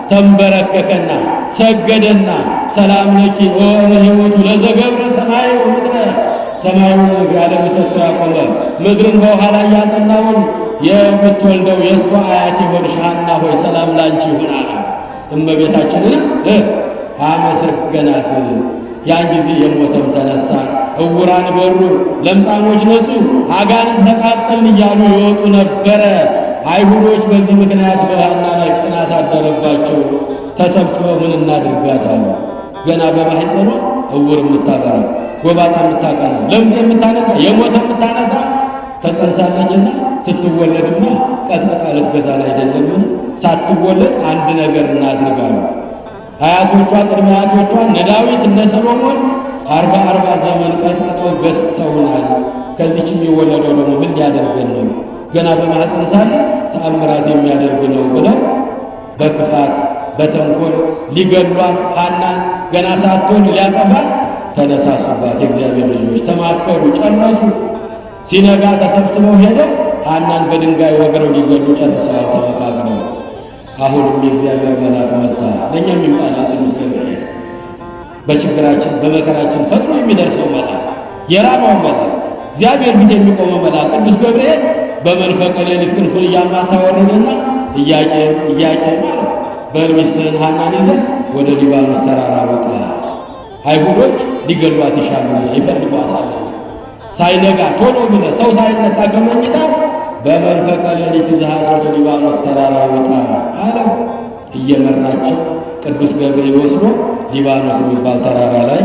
ተንበረከከና ሰገደና ሰላም ለኪ ኦ ሕይወቱ ለዘገብረ ሰማይ ወምድረ፣ ሰማዩን ያለ ምሰሶ ያቆመ ምድርን በውሃ ላይ ያጸናውን የምትወልደው የእሷ አያት የሆንሽ ሐና ሆይ ሰላም ላንቺ ይሁን አላት። እመቤታችንን አመሰገናት። ያን ጊዜ የሞተም ተነሳ፣ እውራን በሩ፣ ለምጻሞች ነጹ፣ አጋንንት ተቃጠልን እያሉ ይወጡ ነበረ። አይሁዶች በዚህ ምክንያት በሐና ላይ ቅናት አደረባቸው። ተሰብስበው ምን እናድርጋት አሉ። ገና በማኅፀኗ እውር የምታበራ ጎባጣ የምታቀና ለምጽ የምታነሳ የሞተ የምታነሳ ተጸንሳለችና ስትወለድማ ቀጥቅጣ ልትገዛን አይደለምን? ሳትወለድ አንድ ነገር እናድርጋሉ። አያቶቿ ቅድመ አያቶቿ እነ ዳዊት እነ ሰሎሞን 40 ዘመን ቀጥቅጠው ገዝተውናል። ከዚህች የሚወለደው ደግሞ ምን ሊያደርገን ነው? ገና በማኅፀን ሳለ ተአምራት የሚያደርግ ነው ብለው በክፋት በተንኮል ሊገድሏት ሐናን ገና ሳትወልድ ሊያጠፋት ተነሳሱባት። የእግዚአብሔር ልጆች ተማከሩ፣ ጨረሱ። ሲነጋ ተሰብስበው ሄደው ሐናን በድንጋይ ወግረው ሊገሉ ጨርሰዋል ተመካክረው። አሁንም የእግዚአብሔር መልአክ መጣ። ለእኛም ይምጣልን ቅዱስ ገብርኤል፣ በችግራችን በመከራችን ፈጥኖ የሚደርሰው መልአክ፣ የራማው መልአክ፣ እግዚአብሔር ፊት የሚቆመው መልአክ ቅዱስ ገብርኤል በመንፈቀ ሌሊት ክንፉን እያማታ ወረደና ኢያቄም ማለት በል ሚስትህን ሐናን ይዘህ ወደ ሊባኖስ ተራራ ውጣ፣ አይሁዶች ሊገሏት ይሻሉና ይፈልጓታልና ሳይነጋ ቶሎ ብለህ ሰው ሳይነሳ ከመኝታው በመንፈቀ ሌሊት ይዘሃት ወደ ሊባኖስ ተራራ ውጣ አለው። እየመራቸው ቅዱስ ገብርኤል ወስዶ ሊባኖስ የሚባል ተራራ ላይ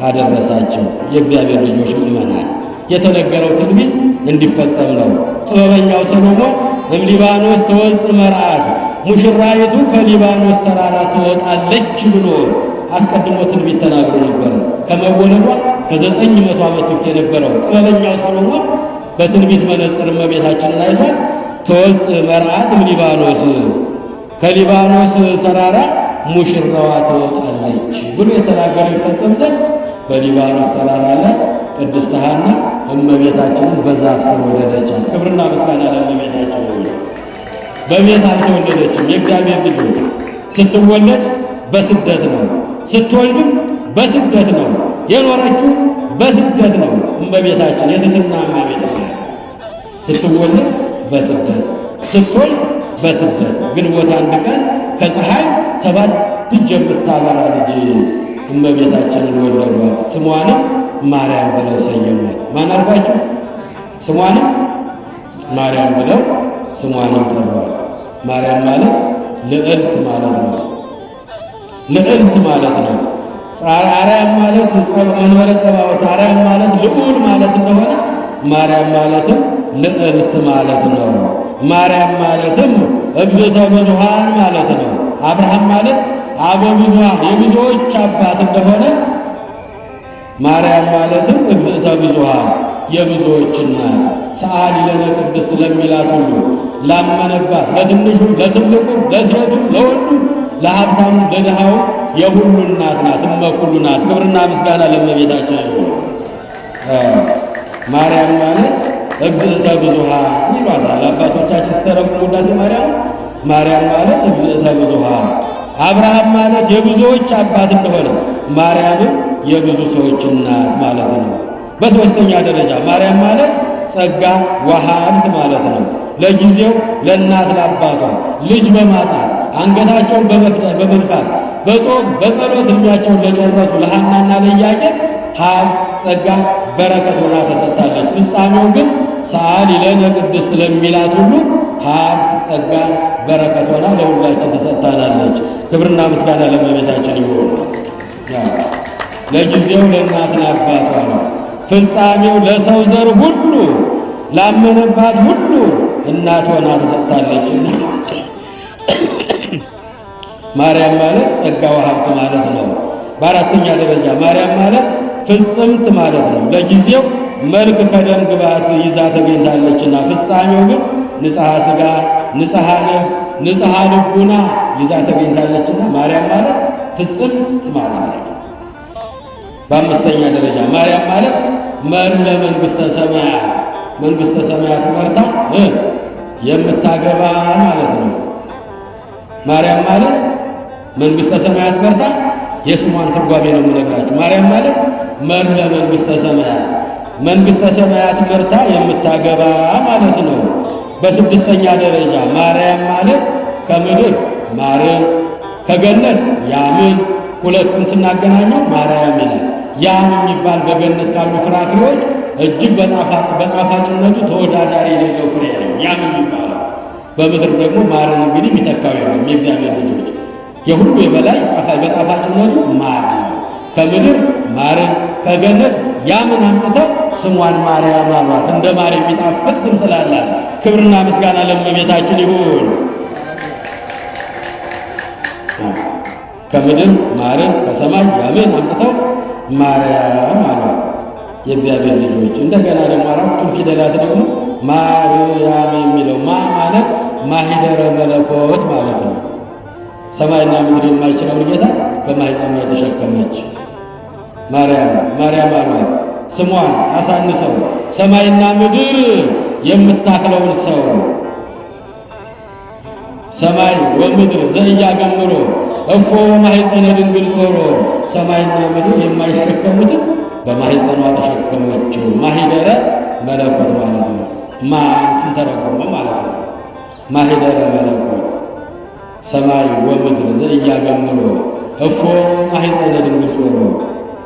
አደረሳቸው። የእግዚአብሔር ልጆች ምእመናን፣ የተነገረው ትንቢት እንዲፈጸም ነው። ጥበበኛው ሰሎሞን እምሊባኖስ ትወጽእ መርዓት፣ ሙሽራይቱ ከሊባኖስ ተራራ ትወጣለች ብሎ አስቀድሞ ትንቢት ተናግሮ ነበረ። ከመወለዷ ከ900 ዓመት በፊት የነበረው ጥበበኛው ሰሎሞን በትንቢት መነጽር እመቤታችንን አይቷል። ትወጽእ መርዓት እምሊባኖስ፣ ከሊባኖስ ተራራ ሙሽራዋ ትወጣለች ብሎ የተናገረው ይፈጸም ዘንድ በሊባኖስ ተራራ ላይ ቅድስት ሐና እመቤታችንን በዛፍ ስር ወለደቻት። ክብርና ምስጋና ለእመቤታችን ይሁን። በቤት አልተወለደችም። የእግዚአብሔር ልጆች ስትወለድ በስደት ነው፣ ስትወልድም በስደት ነው። የኖረችው በስደት ነው። እመቤታችን የትሕትና እመቤት ናት። ስትወለድ በስደት ስትወልድ በስደት ግንቦት 1 ቀን ከፀሐይ 7 እጅ የምታበራ ልጅ እመቤታችንን ወለዷት። ስሟንም ማርያም ብለው ሰየሟት። ማን አልኳቸው? ስሟንም ማርያም ብለው ስሟንም ጠሯት። ማርያም ማለት ልዕልት ማለት ነው። ልዕልት ማለት ነው። አርያም ማለት መንበረ ጸባዖት፣ አርያም ማለት ልዑል ማለት እንደሆነ ማርያም ማለትም ልዕልት ማለት ነው። ማርያም ማለትም እግዝእተ ብዙኃን ማለት ነው። አብርሃም ማለት አበ ብዙኃን የብዙዎች አባት እንደሆነ ማርያም ማለትም እግዝእተ ብዙኃን የብዙዎች እናት፣ ሰአሊ ለነ ቅድስት ለሚላት ሁሉ ላመነባት፣ ለትንሹም ለትልቁም ለሴቱም ለወንዱም ለሀብታሙ ለድሃው የሁሉ እናት ናት። እመኩሉ ናት። ክብርና ምስጋና ለእመቤታችን ይሁን። ማርያም ማለት እግዝእተ ብዙኃን ይሏታል አባቶቻችን ሲተረጉሙ ውዳሴ ማርያም። ማርያም ማለት እግዝእተ ብዙኃን። አብርሃም ማለት የብዙዎች አባት እንደሆነ ማርያምም የብዙ ሰዎች እናት ማለት ነው። በሦስተኛ ደረጃ ማርያም ማለት ጸጋ ወሀብት ማለት ነው። ለጊዜው ለእናት ለአባቷ ልጅ በማጣት አንገታቸውን በመድፋት በጾም በጸሎት ዕድሜያቸውን ለጨረሱ ለሐናና ለኢያቄም ሀብት ጸጋ በረከት ሆና ተሰጥታለች። ፍጻሜው ግን ሰአሊ ለነ ቅድስት ለሚላት ሁሉ ሀብት ጸጋ በረከት ሆና ለሁላችን ተሰጥታናለች። ክብርና ምስጋና ለእመቤታችን ይሁን። ለጊዜው ለእናት ለአባቷ ነው። ፍጻሜው ለሰው ዘር ሁሉ ላመነባት ሁሉ እናት ሆና ተሰጥታለችና ማርያም ማለት ጸጋ ወሀብት ማለት ነው። በአራተኛ ደረጃ ማርያም ማለት ፍጽምት ማለት ነው። ለጊዜው መልክ ከደም ግባት ይዛ ተገኝታለችና ፍጻሜው ግን ንጽሐ ሥጋ ንጽሐ ነፍስ ንጽሐ ልቡና ይዛ ተገኝታለችና ማርያም ማለት ፍጽምት ማለት ነው። በአምስተኛ ደረጃ ማርያም ማለት መር ለመንግሥተ ሰማያት መንግሥተ ሰማያት መርታ የምታገባ ማለት ነው። ማርያም ማለት መንግሥተ ሰማያት መርታ የስሟን ትርጓሜ ነው የምነግራችሁ። ማርያም ማለት መር ለመንግሥተ ሰማያት መንግሥተ ሰማያት መርታ የምታገባ ማለት ነው። በስድስተኛ ደረጃ ማርያም ማለት ከምድር ማርያም ከገነት ያምን ሁለቱን ስናገናኘው ማርያም ይላል። ያም የሚባል በገነት ካሉ ፍራፍሬዎች እጅግ በጣፋጭነቱ ተወዳዳሪ የሌለው ፍሬ ነው ያም የሚባለው። በምድር ደግሞ ማርን እንግዲህ የሚተካው የለም። የእግዚአብሔር ልጆች የሁሉ የበላይ በጣፋጭነቱ ማር ነው። ከምድር ማርን ከገነት ያምን አምጥተው ስሟን ማርያም አሏት። እንደ ማር የሚጣፍጥ ስም ስላላት ክብርና ምስጋና ለእመቤታችን ይሁን። ከምድር ማርን ከሰማይ ያምን አምጥተው ማርያም አሏት የእግዚአብሔር ልጆች። እንደገና ደግሞ አራቱን ፊደላት ደግሞ ማርያም የሚለው ማ ማለት ማሂደረ መለኮት ማለት ነው። ሰማይና ምድር የማይችለውን ጌታ በማኅፀኗ የተሸከመች ማርያም አሏት። ስሟን አሳንሰው ሰማይና ምድር የምታክለውን ሰው ሰማይ ወምድር ዘኢያገምሮ እፎ ማኅፀነ ድንግል ጾሮ ሰማይና ምድር የማይሸከሙትን በማኅፀኗ ተሸከመችው። ማሂደረ መለኮት ማለት ነው። ማን ስንተረጉመው ማለት ነው። ማሂደረ መለኮት ሰማይ ወምድር ዘኢያገምሮ እፎ ማኅፀነ ድንግል ጾሮ።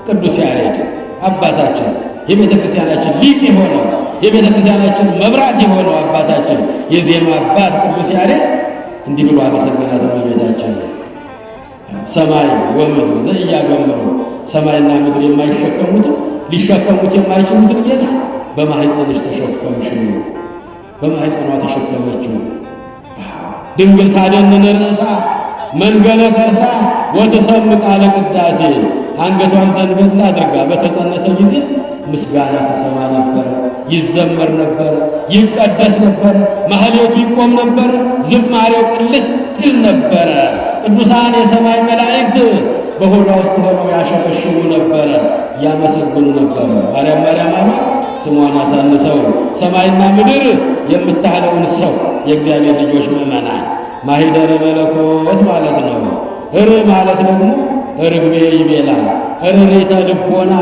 ቅዱስ ያሬድ አባታችን የቤተ ክርስቲያናችን ሊቅ የሆነው የቤተ ክርስቲያናችን መብራት የሆነው አባታችን የዜማ አባት ቅዱስ ያሬድ እንዲህ ብሎ አመሰገናት እመቤታችን። ሰማይ ወምድር ዘኢያገምሮ ሰማይና ምድር የማይሸከሙትን ሊሸከሙት የማይችሉትን ጌታ በማኅፀንሽ ተሸከምሽው፣ በማኅፀኗ ተሸከመችው። ድንግል ታደንን ርእሳ መንገለ ከርሳ ወትሰምዕ ቃለ ቅዳሴ አንገቷን ዘንበል አድርጋ በተጸነሰ ጊዜ ምስጋና ትሰማ ነበር፣ ይዘመር ነበር፣ ይቀደስ ነበር፣ ማህሌቱ ይቆም ነበር፣ ዝማሬው ቅልጥ ይል ነበረ። ቅዱሳን የሰማይ መላእክት በሆዷ ውስጥ ሆነው ያሸበሽቡ ነበረ፣ ያመሰግኑ ነበረ። ማርያም ማርያም አሏት ስሟን አሳንሰው ሰማይና ምድር የምታህለውን ሰው የእግዚአብሔር ልጆች ምእመናን ማሂደረ መለኮት ማለት ነው። ማለት ደግሞ ርግቤ ይቤላ ርሪተ ልቦና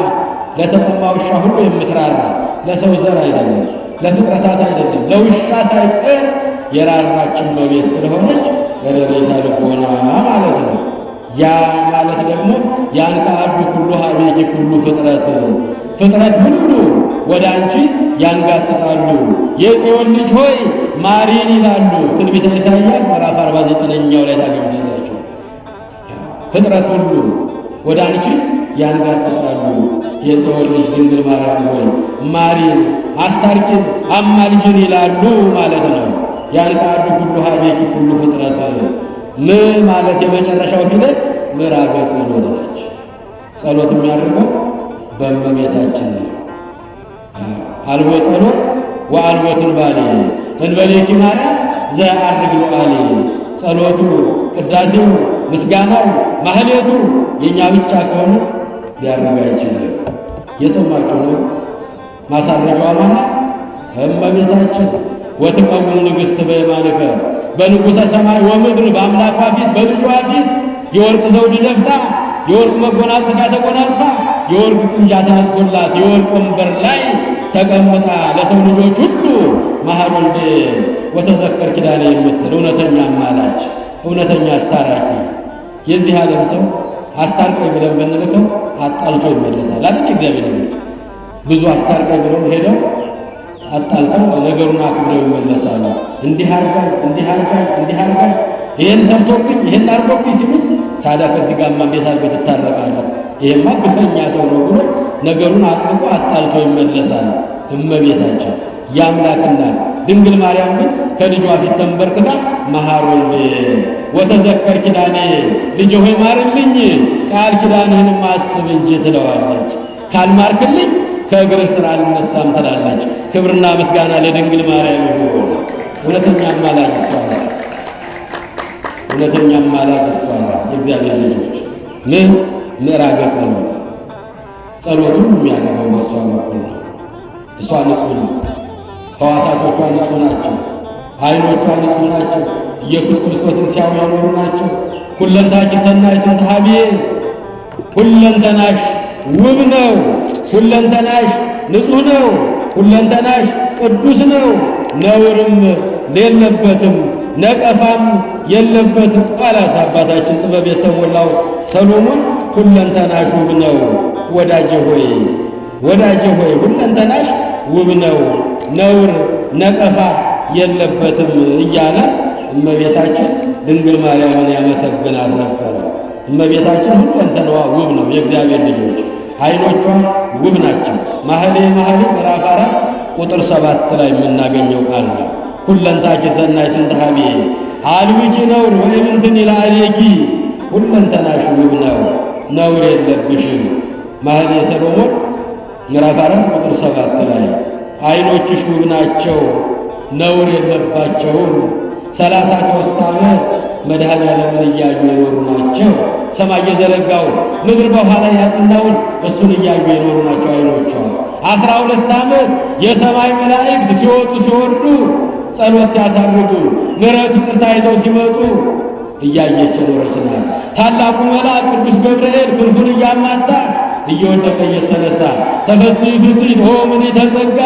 ለተጠማ ውሻ ሁሉ የምትራራ ለሰው ዘር አይደለም፣ ለፍጥረታት አይደለም፣ ለውሻ ሳይቀር የራራችን እመቤት ስለሆነች ርሪተ ልቦና ማለት ነው። ያ ማለት ደግሞ ያን ከአዱ ኩሉ ሀቤኪ ኩሉ ፍጥረት ሁሉ ወደ አንቺ ያንጋጥጣሉ። የጽዮን ልጅ ሆይ ማሪን ይላሉ። ትንቢተ ኢሳይያስ ምዕራፍ 49ኛው ላይ ታገኙታላችሁ። ፍጥረት ሁሉ ወደ አንቺ ያንጋጥጣሉ። የጽዮን ልጅ ድንግል ማርያም ሆይ ማሪን፣ አስታርቂን፣ አማልጅን ይላሉ ማለት ነው። ያን ከአዱ ኩሉ ሀቤኪ ኩሉ ፍጥረት ማለት የመጨረሻው ፊደል ምዕራገ ጸሎት ነች። ጸሎት የሚያደርገው በእመቤታችን ነው። አልቦ ጸሎት ወአልቦ ትንባሌ እንበሌኪ ማርያም ዘአርግ ሉዓሌ። ጸሎቱ፣ ቅዳሴው፣ ምስጋናው፣ ማህሌቱ የኛ ብቻ ከሆነ ሊያርግ አይችልም። የሰማችሁ ነው። ማሳረጊያዋ ማናት? እመቤታችን። ወትቀውም ንግሥት በየማንከ በንጉሠ ሰማይ ወምድር በአምላኳ ፊት በልጇ ፊት የወርቅ ዘውድ ደፍታ የወርቅ መጎናጸፊያ ተጎናጽፋ የወርቅ ቁንጃ ተነጥፎላት የወርቅ ወንበር ላይ ተቀምጣ ለሰው ልጆች ሁሉ መሐር ወልዴ ወተዘከር ኪዳኔ የምትል እውነተኛ አማላጅ፣ እውነተኛ አስታራቂ። የዚህ ዓለም ሰው አስታርቀኝ ብለን ብንልከው አጣልቶ ይመለሳል አይደል? እግዚአብሔር ልጆች ብዙ አስታርቀኝ ብለው ሄደው አጣልተው ነገሩን አክብረው ይመለሳሉ። እንዲህ አርጋኝ ይሄን ሰርቶብኝ ይሄን አርጎብኝ ሲሉት ታዲያ ከዚህ ጋር እንዴት አድርገህ ትታረቃለህ? ይሄማ ግፈኛ ሰው ነው ብሎ ነገሩን አጥብቆ አጣልቶ ይመለሳል። እመቤታችን የአምላክ እናት ድንግል ማርያም ግን ከልጇ ፊት ተንበርክካ መሐር ወልዴ ወተዘከር ኪዳኔ፣ ልጅ ሆይ ማርልኝ፣ ቃል ኪዳንህንም አስብ እንጂ ትለዋለች። ካልማርክልኝ ከእግር ስር አልነሳም ትላለች። ክብርና ምስጋና ለድንግል ማርያም ይሁን። እውነተኛ አማላጅ እሷ ናት። እውነተኛ አማላጅ እሷ ናት። የእግዚአብሔር ልጆች ምን ምዕራገ ጸሎት፣ ጸሎቱን የሚያደርገው በእሷ በኩል ነው። እሷ ንጹሕ ናት። ሕዋሳቶቿ ንጹሕ ናቸው። ዓይኖቿ ንጹሕ ናቸው። ኢየሱስ ክርስቶስን ሲያዩ የኖሩ ናቸው። ሁለንታኪ ሰናይት ተሃብዬ፣ ሁለንተናሽ ውብ ነው፣ ሁለንተናሽ ንጹሕ ነው፣ ሁለንተናሽ ቅዱስ ነው፣ ነውርም የለበትም፣ ነቀፋም የለበትም አላት አባታችን ጥበብ የተሞላው ሰሎሞን። ሁለንተናሽ ውብ ነው ወዳጄ ሆይ ሁለንተናሽ ውብ ነው፣ ነውር ነቀፋ የለበትም እያለ እመቤታችን ድንግል ማርያምን ያመሰግናት ነበረ። እመቤታችን ሁለንተናዋ ውብ ነው። የእግዚአብሔር ልጆች ዓይኖቿ ውብ ናቸው። መኃልየ ምዕራፍ 4 ቁጥር 7 ላይ የምናገኘው ቃል ነው። ሁለንታኪ ሰናይት ተሃብዬ አልብኪ ነውር ወእምንትን ይላልኪ፣ ሁለንተናሽ ውብ ነው፣ ነውር የለብሽም። መኃልየ ሰሎሞን ምዕራፍ 4 ቁጥር 7 ላይ ዓይኖችሽ ውብ ናቸው፣ ነውር የለባቸውም። 33 ዓመት መድኃኔዓለምን እያዩ የኖሩ ናቸው። ሰማይ የዘረጋው ምድር በውኃ ላይ ያጸናውን እሱን እያዩ የኖሩ ናቸው ዓይኖቿ። 12 ዓመት የሰማይ መላእክት ሲወጡ ሲወርዱ፣ ጸሎት ሲያሳርጉ፣ ምሕረት ይቅርታ ይዘው ሲመጡ እያየች የኖረች ናት። ታላቁ መልአክ ቅዱስ ገብርኤል ክንፉን እያማታ እየወደቀ እየተነሳ ተፈሥሒ ፍሥሕት ኦ ምልዕተ ጸጋ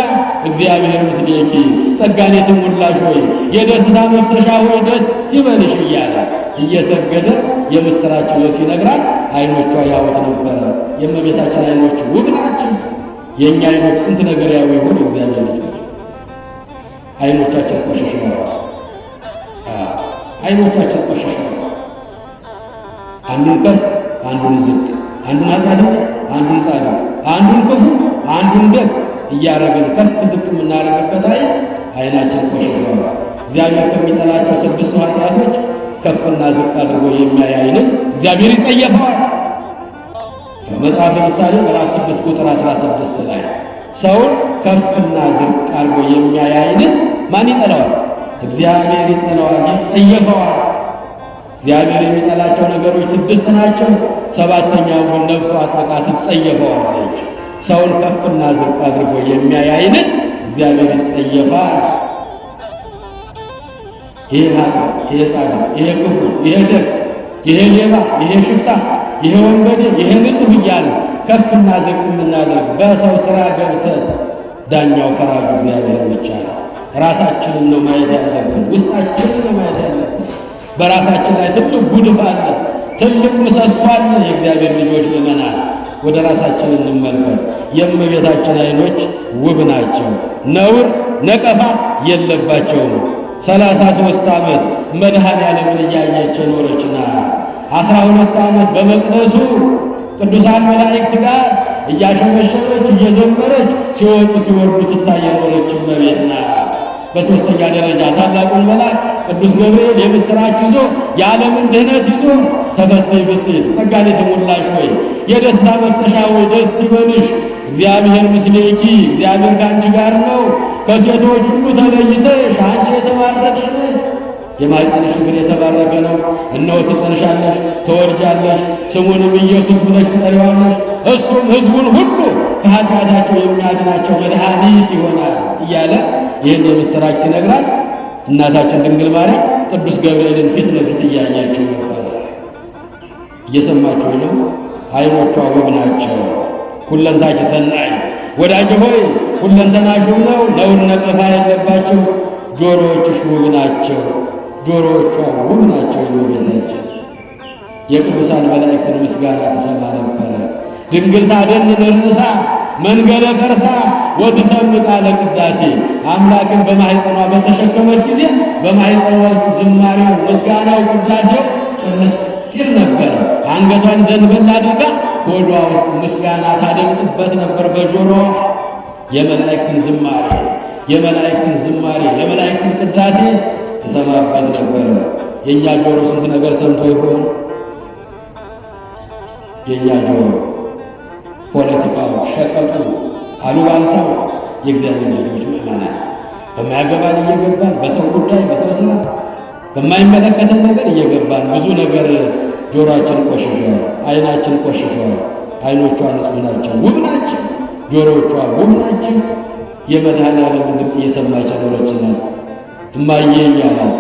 እግዚአብሔር ምስሌኪ ጸጋን የተሞላሽ ሆይ የደስታ መፍሰሻ ሆይ ደስ ይበልሽ እያለ እየሰገደ የምሥራች ብሎ ሲነግራት ዓይኖቿ ያዩት ነበረ። የእመቤታችን ዓይኖች ውብ ናቸው። የእኛ ዓይኖች ስንት ነገር ያዩ ይሆን? እግዚአብሔር ልጆች ዓይኖቻችን ቆሽሸዋል። ዓይኖቻችን ቆሽሸዋል። አንዱን ከፍ አንዱን ዝቅ፣ አንዱን ኃጢአተኛ አንዱን ጻድቅ፣ አንዱን ክፉ አንዱን ደግ እያደረግን ከፍ ዝቅ የምናደርግበት ዓይናችን ቆሽሸዋል። እግዚአብሔር ከሚጠላቸው 6 ኃጢአቶች ከፍና ዝቅ አድርጎ የሚያይ ዓይንን እግዚአብሔር ይጸየፈዋል። መጽሐፈ ምሳሌ ምዕራፍ 6 ቁጥር 16 ላይ ሰውን ከፍና ዝቅ አድርጎ የሚያይ ዓይንን ማን ይጠላዋል? እግዚአብሔር ይጠላዋል፣ ይጸየፈዋል። እግዚአብሔር የሚጠላቸው ነገሮች 6 ናቸው። 7ኛው ግን ነፍሱ አጥብቃ ትጸየፈዋለች። ሰውን ከፍና ዝቅ አድርጎ የሚያይ ዓይንን እግዚአብሔር ይጸየፋል። ይሄ ኃጥእ፣ ይሄ ጻድቅ፣ ይሄ ክፉ፣ ይሄ ደግ፣ ይሄ ሌባ፣ ይሄ ሽፍታ፣ ይሄ ወንበዴ፣ ይሄ ንጹሕ እያለ ከፍና ዝቅ የምናደርግ በሰው ሥራ ገብተን ዳኛው ፈራጁ እግዚአብሔር ብቻ ነው። ራሳችንን ነው ማየት ያለብን። ውስጣችንን ነው ማየት ያለብን። በራሳችን ላይ ትልቅ ጉድፍ አለ፣ ትልቅ ምሰሶ አለ። የእግዚአብሔር ልጆች ምእመናን ወደ ራሳችን እንመልከት። የእመቤታችን ዓይኖች ውብ ናቸው፣ ነውር ነቀፋ የለባቸውም። 33 ዓመት መድኃኔዓለምን እያየች የኖረች ናት። 12 ዓመት በመቅደሱ ቅዱሳን መላእክት ጋር እያሸበሸበች እየዘመረች ሲወጡ ሲወርዱ ስታይ የኖረች እመቤት ናት። በሦስተኛ ደረጃ ታላቁን መልአክ ቅዱስ ገብርኤል የምሥራች ይዞ የዓለምን ድኅነት ይዞ ተፈሥሒ ፍሥሕት ጸጋን የተሞላሽ ሆይ የደስታ መፍሰሻ ሆይ ደስ ይበልሽ፣ እግዚአብሔር ምስሌኪ እግዚአብሔር ከአንቺ ጋር ነው፣ ከሴቶች ሁሉ ተለይተሽ አንቺ የተባረክሽ ነሽ፣ የማኅፀንሽ ፍሬ የተባረከ ነው። እነሆ ትጸንሻለሽ፣ ትወልጃለሽ፣ ስሙንም ኢየሱስ ብለሽ ትጠሪዋለሽ፣ እሱም ሕዝቡን ሁሉ ከኃጢአታቸው የሚያድናቸው መድኃኒት ይሆናል እያለ ይህን የምሥራች ሲነግራት እናታችን ድንግል ማርያም ቅዱስ ገብርኤልን ፊት ለፊት እያያቸው ነበር። እየሰማችሁ ነው። ዓይኖቿ ውብ ናቸው። ሁለንታች ሰናይ ወዳጅ ሆይ ሁለንተናሽ ውብ ነው፣ ነውር ነቀፋ የለባቸው። ጆሮዎችሽ ውብ ናቸው፣ ጆሮዎቿ ውብ ናቸው። እመቤታችን የቅዱሳን መላእክትን ምስጋና ትሰማ ነበረ። ድንግል ታደንን ርእሳ መንገለ ከርሳ ወትሰምዕ ቃለ ቅዳሴ አምላክን በማኅፀኗ በተሸከመች ጊዜ በማኅፀኗ ውስጥ ዝማሬው፣ ምስጋናው፣ ቅዳሴው ጭምር ነበረ። አንገቷን ዘንበል አድርጋ ሆዷ ውስጥ ምስጋና ታደምጥበት ነበር። በጆሮዋ የመላእክትን ዝማሬ የመላእክትን ቅዳሴ ትሰማበት ነበረ። የእኛ ጆሮ ስንት ነገር ሰምቶ ይሆን? የእኛ ጆሮ ፖለቲካው፣ ሸቀጡ፣ አሉባልታው የእግዚአብሔር ልጆች ምእመናን በማያገባን እየገባን በሰው ጉዳይ በሰው ሥራ በማይመለከተን ነገር እየገባን ብዙ ነገር ጆሮአችን ቆሽሿል፣ ዓይናችን ቆሽሿል። ዓይኖቿ ንጹሕ ናቸው፣ ውብ ናቸው። ጆሮዎቿ ውብ ናቸው። የመድኃኔዓለምን ድምፅ እየሰማች ኖረች ናት። እማዬ እያላት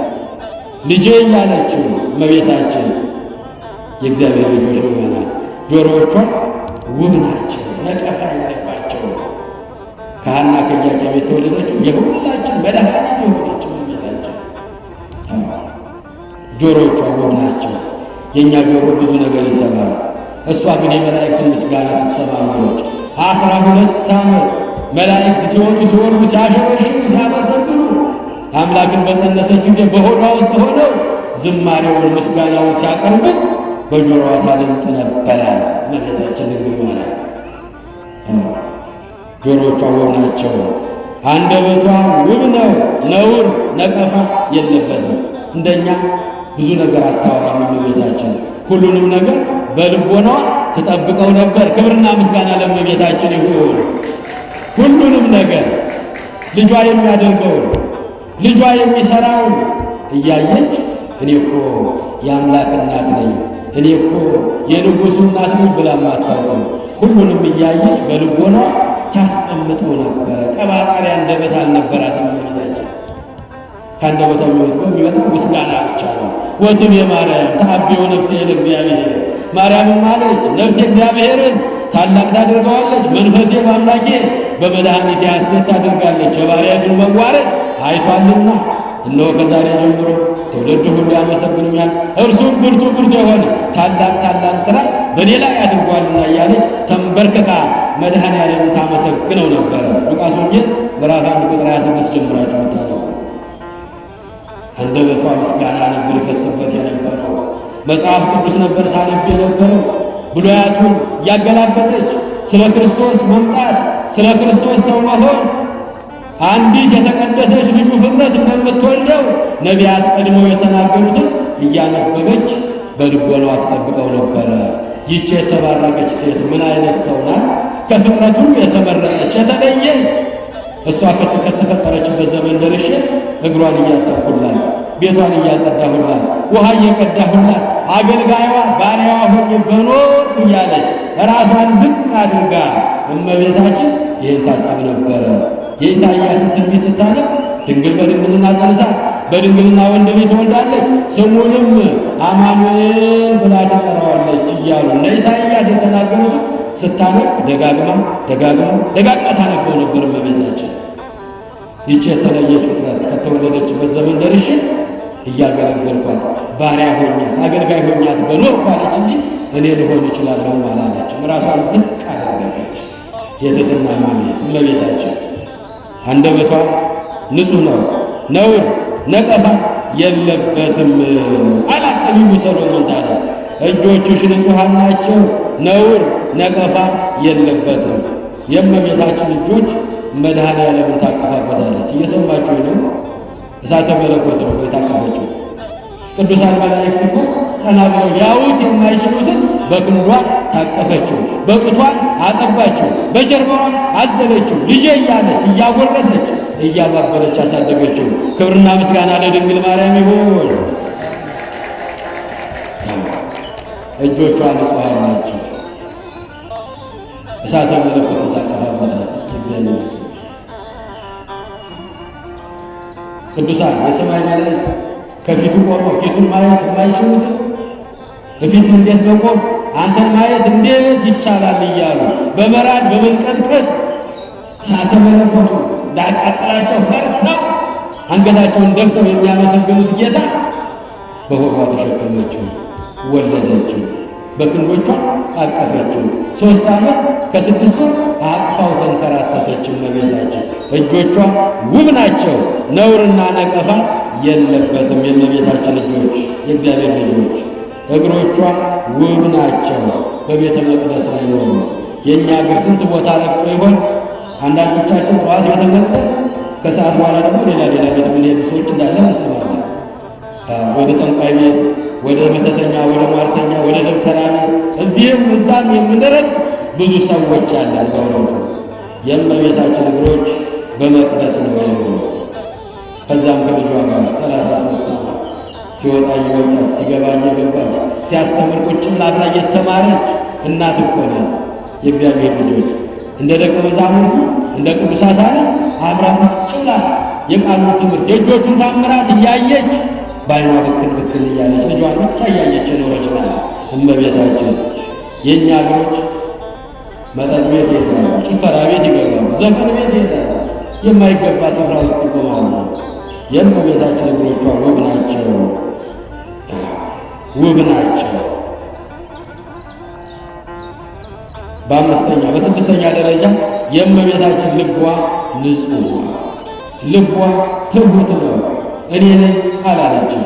ልጄ እያለችው እመቤታችን የእግዚአብሔር ልጆች ምእመናን ጆሮዎቿ ውብ ናቸው፣ ነቀፋ የለባቸው። ከሐና ከኢያቄም የተወለደችው የሁላችን መድኃኒት የሆነችው እመቤታችን ጆሮዎቿ ውብ ናቸው። የእኛ ጆሮ ብዙ ነገር ይሰማል። እሷ ግን የመላእክትን ምስጋና ስትሰማ ኖረች። 12 ዓመት መላእክት ሲወጡ ሲወርዱ ሲያሸበሽቡ ሲያመሰግኑ አምላክን በጸነሰች ጊዜ በሆዷ ውስጥ ሆነው ዝማሬውን ምስጋናውን ሲያቀርቡ በጆሮዋ ታደምጥ ነበረ እመቤታችን ድንግል ማርያም። ጆሮቿ ውብ ናቸው። አንደበቷ ውብ ነው፣ ነውር ነቀፋ የለበትም። እንደኛ ብዙ ነገር አታወራም እመቤታችን። ሁሉንም ነገር በልቦናዋ ትጠብቀው ነበር። ክብርና ምስጋና ለእመቤታችን ይሁን። ሁሉንም ነገር ልጇ የሚያደርገውን ልጇ የሚሰራውን እያየች እኔ እኮ የአምላክ እናት ነኝ፣ እኔ እኮ የንጉሡ እናት ነኝ ብላ ማታውቅም ሁሉንም እያየች በልቦና ታስቀምጠው ነበረ። ቀባጣሪ አንደበት አልነበራትም እመቤታችን። ከአንደበቷ የሚወጣው ምስጋና ብቻ ነው። ወትብ የማርያም ተአብዮ ነፍሴ ለእግዚአብሔር፣ ማርያምም አለች ነፍሴ እግዚአብሔርን ታላቅ ታደርገዋለች፣ መንፈሴ በአምላኬ በመድኃኒቴ ሐሴት ታደርጋለች፣ የባሪያቱን መዋረድ አይቷልና። እነሆ ከዛሬ ጀምሮ ትውልድ ሁሉ ያመሰግኑኛል፣ እርሱም ብርቱ የሆነ ታላቅ ሥራ በእኔ ላይ አድርጓልና እያለች ተንበርክካ መድኃኔዓለምን ታመሰግነው ነበረ። ሉቃስ ወንጌል ምዕራፍ 1 ቁጥር 26 ጀምራችሁ ታነቡ። አንደበቷ ምስጋና ነበር ይፈስበት የነበረው። መጽሐፍ ቅዱስ ነበር ታነብ የነበረው። ብሉያቱን እያገላበጠች ስለ ክርስቶስ መምጣት፣ ስለ ክርስቶስ ሰው መሆን፣ አንዲት የተቀደሰች ልጁ ፍጥረት እንደምትወልደው ነቢያት ቀድመው የተናገሩትን እያነበበች በልቦናዋ ትጠብቀው ነበረ። ይህች የተባረከች ሴት ምን አይነት ሰው ናት? ከፍጥረቱ የተመረጠች የተለየች። እሷ ከተፈጠረችበት ዘመን ደርሼ እግሯን እያጠብኩላት፣ ቤቷን እያጸዳሁላት፣ ውሃ እየቀዳሁላት፣ አገልጋይዋ ባሪያዋ ሆኜ በኖርኩ እያለች ራሷን ዝቅ አድርጋ እመቤታችን ይህን ታስብ ነበረ። የኢሳይያስን ትንቢት ስታነብ ድንግል በድንግልና ጸንሳ በድንግልና ወንድ ልጅ ትወልዳለች፣ ስሙንም አማኑኤል ብላ ትጠራዋለች እያሉ እነ ኢሳይያስ የተናገሩት ስታነብ ደጋግማ ታነበው ነበር እመቤታችን። ይህች የተለየች ፍጥረት ከተወለደችበት ዘመን ደርሼ እያገለገልኳት ባሪያ ሆኛት አገልጋይ ሆኛት በኖርኩ አለች እንጂ እኔ ልሆን እችላለሁ አላለችም። ራሷን ዝቅ አደረገች። የትሕትና እመቤታችን አንደበቷ ንጹሕ ነው፣ ነውር ነቀፋ የለበትም አላት ጠቢቡ ሰሎሞን። ታዲያ እጆችሽ ንጹሐን ናቸው፣ ነውር ነቀፋ የለበትም። የእመቤታችን እጆች መድኃኔዓለምን ታቀፋበታለች። እየሰማችሁ ነው። እሳተ መለኮት ነው የታቀፈችው። ቅዱሳን መላእክት እኮ ቀና ብለው ሊያዩት የማይችሉትን በክንዷ ታቀፈችው፣ በጡቷን አጠባችው፣ በጀርባዋ አዘለችው፣ ልጄ እያለች እያጎረሰች እያባበለች አሳደገችው። ክብርና ምስጋና ለድንግል ማርያም ይሁን። እጆቿ ንጹሐን ናቸው። እሳተ መለኮት ታቀፋበታለች። እግዚአብሔር ቅዱሳን የሰማይ መላእክት ከፊቱ ቆመው ፊቱን ማየት የማይችሉት በፊት እንዴት በቆም አንተን ማየት እንዴት ይቻላል እያሉ በመራድ በመንቀጥቀጥ እሳተ መለኮቱ እንዳያቃጥላቸው ፈርተው አንገታቸውን ደፍተው የሚያመሰግኑት ጌታ በሆዷ ተሸከመችው፣ ወለደችው፣ በክንዶቿ አቀፈችው። 3 ዓመት ከ6 ወር አቅፋው ተንከራተተች እመቤታችን። እጆቿ ውብ ናቸው፣ ነውርና ነቀፋ የለበትም። የእመቤታችን እጆች የእግዚአብሔር ልጆች እግሮቿ ውብ ናቸው። በቤተ መቅደስ ላይ ኖሩ። የእኛ እግር ስንት ቦታ ረግጦ ይሆን? አንዳንዶቻችን ጠዋት ቤተ መቅደስ፣ ከሰዓት በኋላ ደግሞ ሌላ ቤት የምንሄዱ ሰዎች እንዳለ እንሰማለን። ወደ ጠንቋይ ቤት፣ ወደ መተተኛ፣ ወደ ሟርተኛ፣ ወደ ደብተራ ቤት እዚህም እዛም የምንረግጥ ብዙ ሰዎች አለን። በእውነቱ የእመቤታችን እግሮች በመቅደስ ነው የኖሩት። ከዛም ከልጇ ጋር 33 ዓመት ሲወጣ እየወጣች ሲገባ እየገባች ሲያስተምር ቁጭ ብላ አብራ እየተማረች እናት እኮ ናት። የእግዚአብሔር ልጆች እንደ ደቀ መዛሙርቱ እንደ ቅዱሳት አንስት አብራ ቁጭ ብላ የቃሉ ትምህርት የእጆቹን ታምራት እያየች በዓይኗ ብክን እያለች ልጇን ብቻ እያየች የኖረች ናት እመቤታችን። የእኛ እግሮች መጠጥ ቤት ይሄዳሉ፣ ጭፈራ ቤት ይገባሉ፣ ዘፈን ቤት ይሄዳሉ፣ የማይገባ ስፍራ ውስጥ ይቆማሉ። የእመቤታችን እግሮቿ ውብ ናቸው፣ ውብ ናቸው። በስድስተኛ ደረጃ የእመቤታችን ልቧ ንጹሕ ነው፣ ልቧ ትሑት ነው። እኔ ነኝ አላለችም።